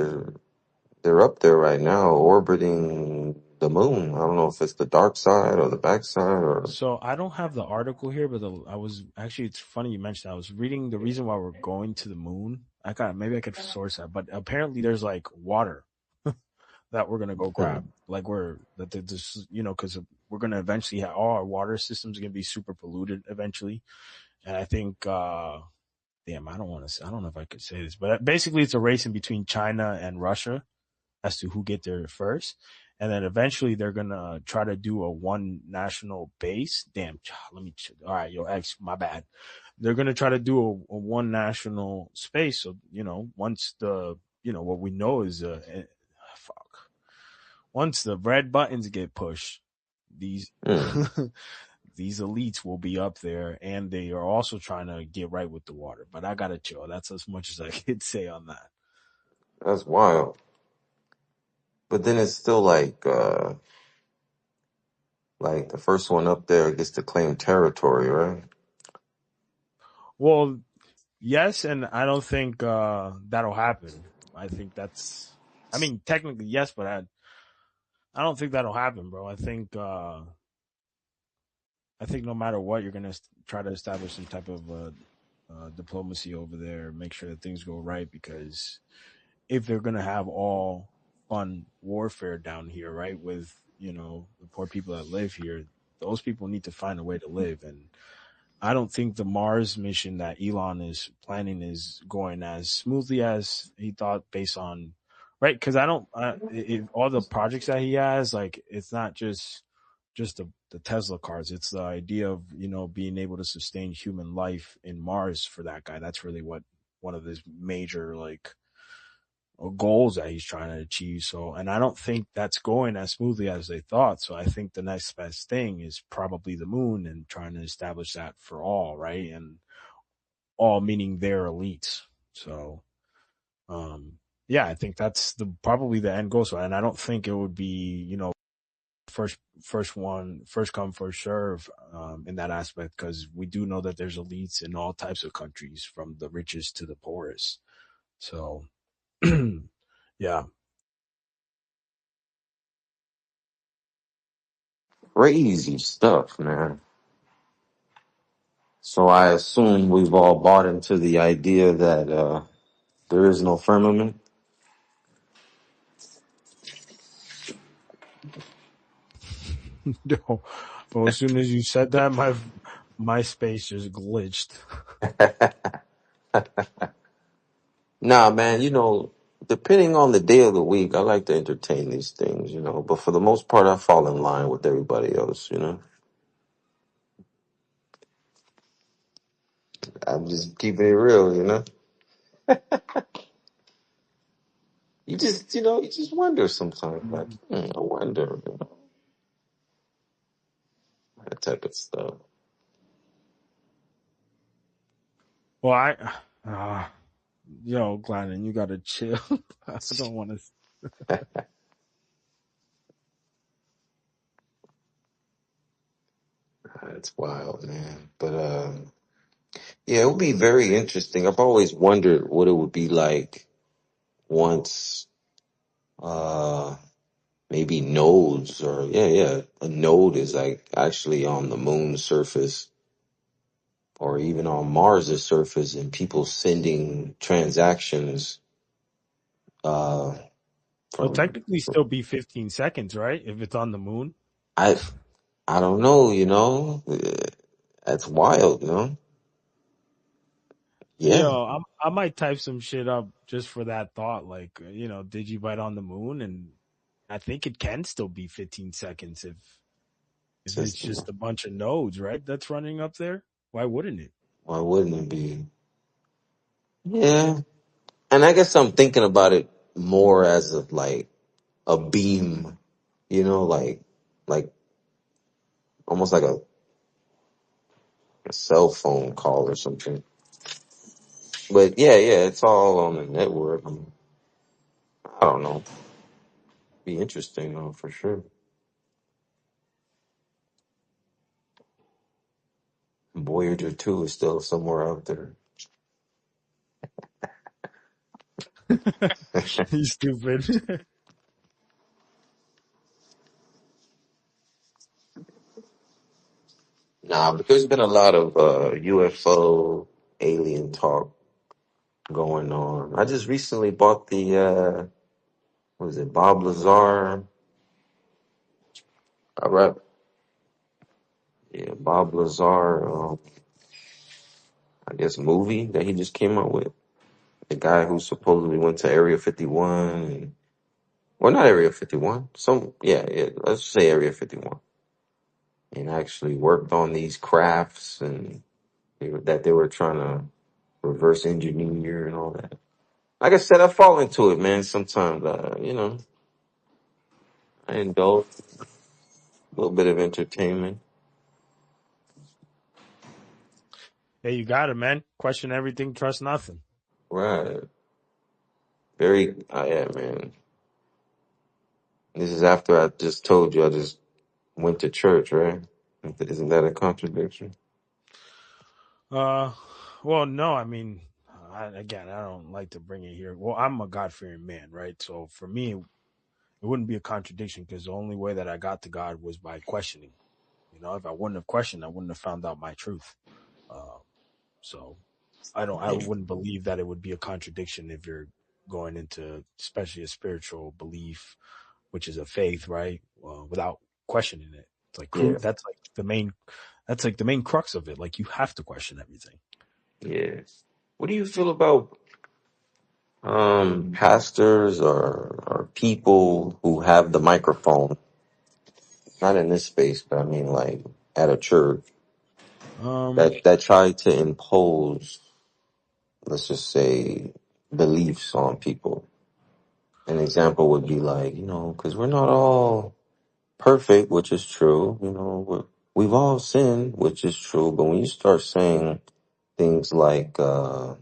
C: they're up there right now, orbiting the moon. I don't know if it's the dark side or the back side or.
A: So I don't have the article here, but I was actually. It's funny you mentioned that. I was reading the reason why we're going to the moon. Maybe I could source that, but apparently there's like water that we're gonna go grab.
C: Hmm,
A: Like, this, because we're gonna eventually have all our water systems are gonna be super polluted eventually, and I think, damn, I don't want to. I don't know if I could say this, but basically it's a race in between China and Russia as to who get there first. And then eventually they're gonna try to do a one national base. Damn, let me. All right, yo, X, my bad. They're gonna try to do a one national space. So, once what we know is fuck. Once the red buttons get pushed, these
C: hmm.
A: these elites will be up there, and they are also trying to get right with the water. But I gotta chill. That's as much as I could say on that.
C: That's wild. But then it's still like the first one up there gets to claim territory, right?
A: Well, yes, and I don't think that'll happen. I think that's. I mean, technically yes, but I don't think that'll happen, bro. I think no matter what, you're gonna try to establish some type of diplomacy over there, make sure that things go right. Because if they're gonna have all fun warfare down here, right, with the poor people that live here, those people need to find a way to live. And I don't think the Mars mission that Elon is planning is going as smoothly as he thought, based on right. Because I don't, all the projects that he has, like it's not just the Tesla cars. It's the idea of being able to sustain human life in Mars for that guy. That's really what one of his major like goals that he's trying to achieve. So, and I don't think that's going as smoothly as they thought. So I think the next best thing is probably the moon and trying to establish that for all, right? And all meaning their elites. So, yeah, I think that's probably the end goal. So, and I don't think it would be, first come, first serve, in that aspect, because we do know that there's elites in all types of countries, from the richest to the poorest. So, yeah.
C: Crazy stuff, man. So I assume we've all bought into the idea that there is no firmament.
A: No, but as soon as you said that, my space just glitched.
C: Nah, man, depending on the day of the week, I like to entertain these things, but for the most part, I fall in line with everybody else. I'm just keeping it real. You just wonder sometimes, like, I wonder, that type of stuff.
A: Well, Glennon, you gotta chill. I don't want to.
C: It's wild, man. But yeah, it would be very interesting. I've always wondered what it would be like once uh maybe nodes or yeah, a node is like actually on the moon's surface or even on Mars's surface and people sending transactions uh
A: Well,
C: from
A: technically, still be 15 seconds, right? If it's on the moon.
C: I I don't know. That's wild. Yeah,
A: I might type some shit up just for that thought, like Digibyte on the moon, and I think it can still be 15 seconds if it's
C: system.
A: just a bunch of nodes, right? That's running up there. Why wouldn't it?
C: Why wouldn't it be? Yeah. And I guess I'm thinking about it more as of like a beam, like almost like a cell phone call or something. But yeah, it's all on the network. I don't know. Be interesting though for sure. Voyager 2 is still somewhere out there.
A: You stupid.
C: Nah, but there's been a lot of UFO alien talk going on. I just recently bought the what is it, Bob Lazar? I read, yeah, Bob Lazar. I guess movie that he just came out with. The guy who supposedly went to Area 51, well, not Area 51. Yeah, let's say Area 51, and actually worked on these crafts and that they were trying to reverse engineer and all that. Like I said, I fall into it, man. Sometimes, I indulge a little bit of entertainment.
A: Hey, you got it, man. Question everything, trust nothing.
C: Right. Very, yeah, man. This is after I just told you I just went to church, right? Isn't that a contradiction?
A: Uh, well, no, I mean, again, I don't like to bring it here. Well, I'm a God fearing man, right? So for me, it wouldn't be a contradiction because the only way that I got to God was by questioning. You know, if I wouldn't have questioned, I wouldn't have found out my truth. Uh, so I
C: Yeah.
A: wouldn't believe that it would be a contradiction if you're going into, especially a spiritual belief, which is a faith, right? Without questioning it. It's like
C: Yeah.
A: that's like the main crux of it. Like you have to question everything.
C: Yeah. What do you feel about pastors or people who have the microphone? Not in this space, but I mean like at a church
A: Um,
C: that try to impose, let's just say, beliefs on people. An example would be like, because we're not all perfect, which is true. We've all sinned, which is true. But when you start saying things like, because,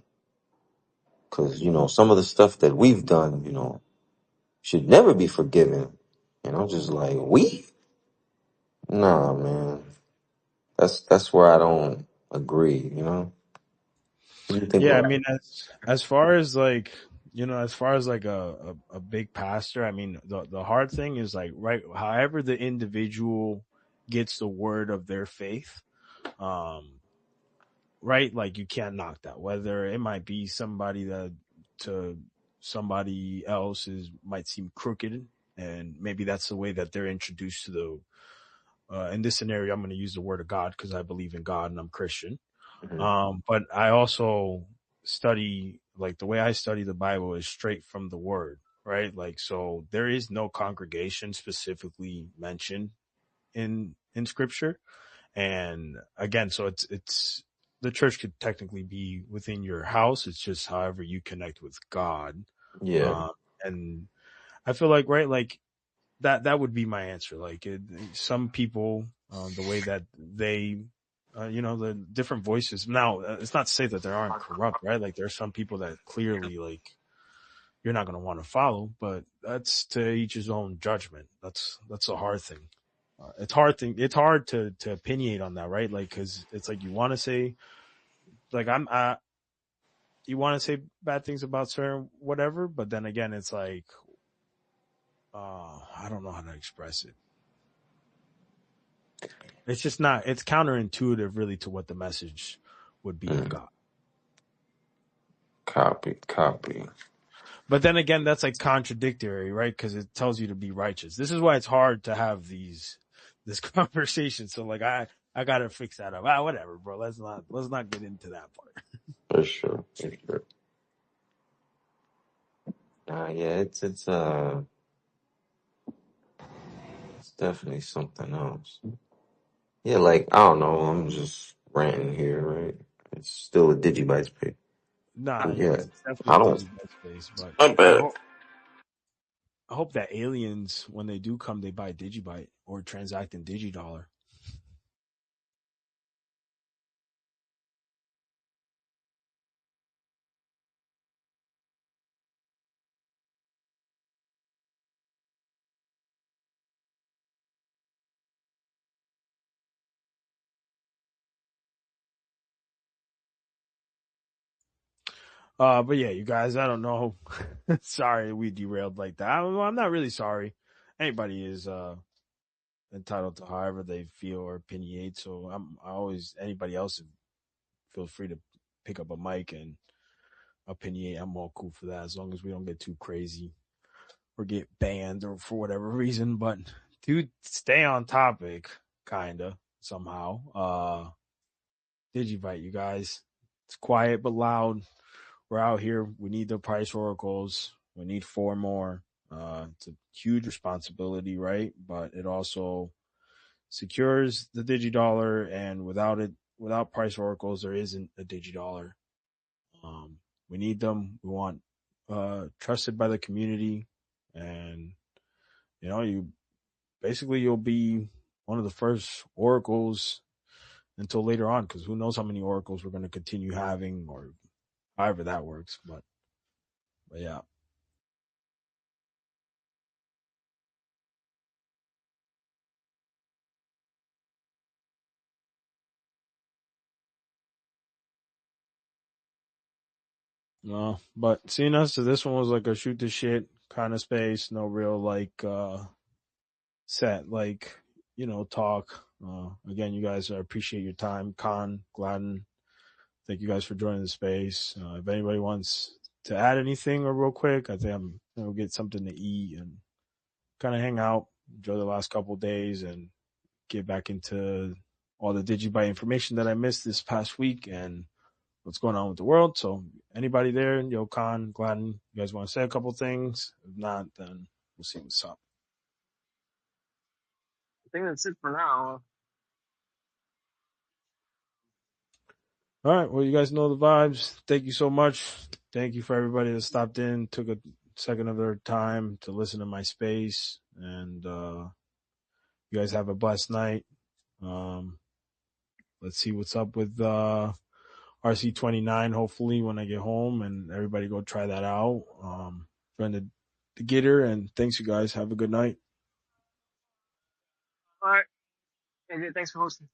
C: some of the stuff that we've done, should never be forgiven. And I'm just like, Nah, man. That's where I don't agree. What do you think
A: yeah, I
C: about
A: mean, as far as like as far as like a big pastor, I mean, the hard thing is like right, however the individual gets the word of their faith, um, right, like you can't knock that. Whether it might be somebody that to somebody else is might seem crooked, and maybe that's the way that they're introduced to the. In this scenario, I'm going to use the word of God because I believe in God and I'm Christian.
C: it?
A: But I also study, like the way I study the Bible is straight from the word, right? Like, so there is no congregation specifically mentioned in scripture. And again, so it's the church could technically be within your house. It's just however you connect with God.
C: Yeah,
A: Um, and I feel like, right, like that would be my answer. Like some people, the way that they, the different voices. Now, it's not to say that there aren't corrupt, right? Like there's some people that clearly like you're not going to want to follow, but that's to each his own judgment. That's a hard thing. It's hard to opinionate on that, right? Like, cause it's like you want to say, like you want to say bad things about certain whatever, but then again, it's like, I don't know how to express it. It's just not. It's counterintuitive, really, to what the message would be of
C: mm,
A: God.
C: copy.
A: But then again, that's like contradictory, right? Because it tells you to be righteous. This is why it's hard to have this conversation. So like, I gotta fix that up. Whatever, bro. Let's not get into that part.
C: For sure, for sure. Yeah, it's definitely something else. Yeah, like I don't know. I'm just ranting here, right? It's still a Digibyte space.
A: Nah, yeah,
C: Yeah,
A: it's definitely
C: I
A: a
C: don't.
A: Digibyte space. But
C: My
A: I
C: bad.
A: hope I hope that aliens, when they do come, they buy Digibyte or transact in Digidollar. But yeah, you guys, I don't know. Sorry we derailed like that. I'm not really sorry. Anybody is entitled to however they feel or opinionate. So I always anybody else feel free to pick up a mic and opinionate. I'm all cool for that as long as we don't get too crazy or get banned or for whatever reason. But to stay on topic, kinda somehow. Digivite, you guys. It's quiet but loud. We're out here. We need the price oracles. We need four more. It's a huge responsibility, right? But it also secures the digidollar, and without it, without price oracles, there isn't a digidollar. We need them. We want trusted by the community, and you basically you'll be one of the first oracles until later on, because who knows how many oracles we're going to continue having, or however that works. But yeah. No, but seeing us, so this one was like a shoot the shit kind of space, no real like set like talk. Again, you guys, I appreciate your time. Khan, Gladden, thank you guys for joining the space. If anybody wants to add anything or real quick, I think I'm gonna get something to eat and kind of hang out, enjoy the last couple of days, and get back into all the Digibyte information that I missed this past week and what's going on with the world. So anybody there, Khan, Gladden, you guys want to say a couple things? If not, then we'll see what's up.
B: I think that's it for now.
A: All right. Well, you guys know the vibes. Thank you so much. Thank you for everybody that stopped in, took a second of their time to listen to my space. And you guys have a blessed night. Let's see what's up with RC29, hopefully, when I get home, and everybody go try that out. Friend the Gitter, and thanks, you guys. Have a good night.
B: All right. Thanks for hosting.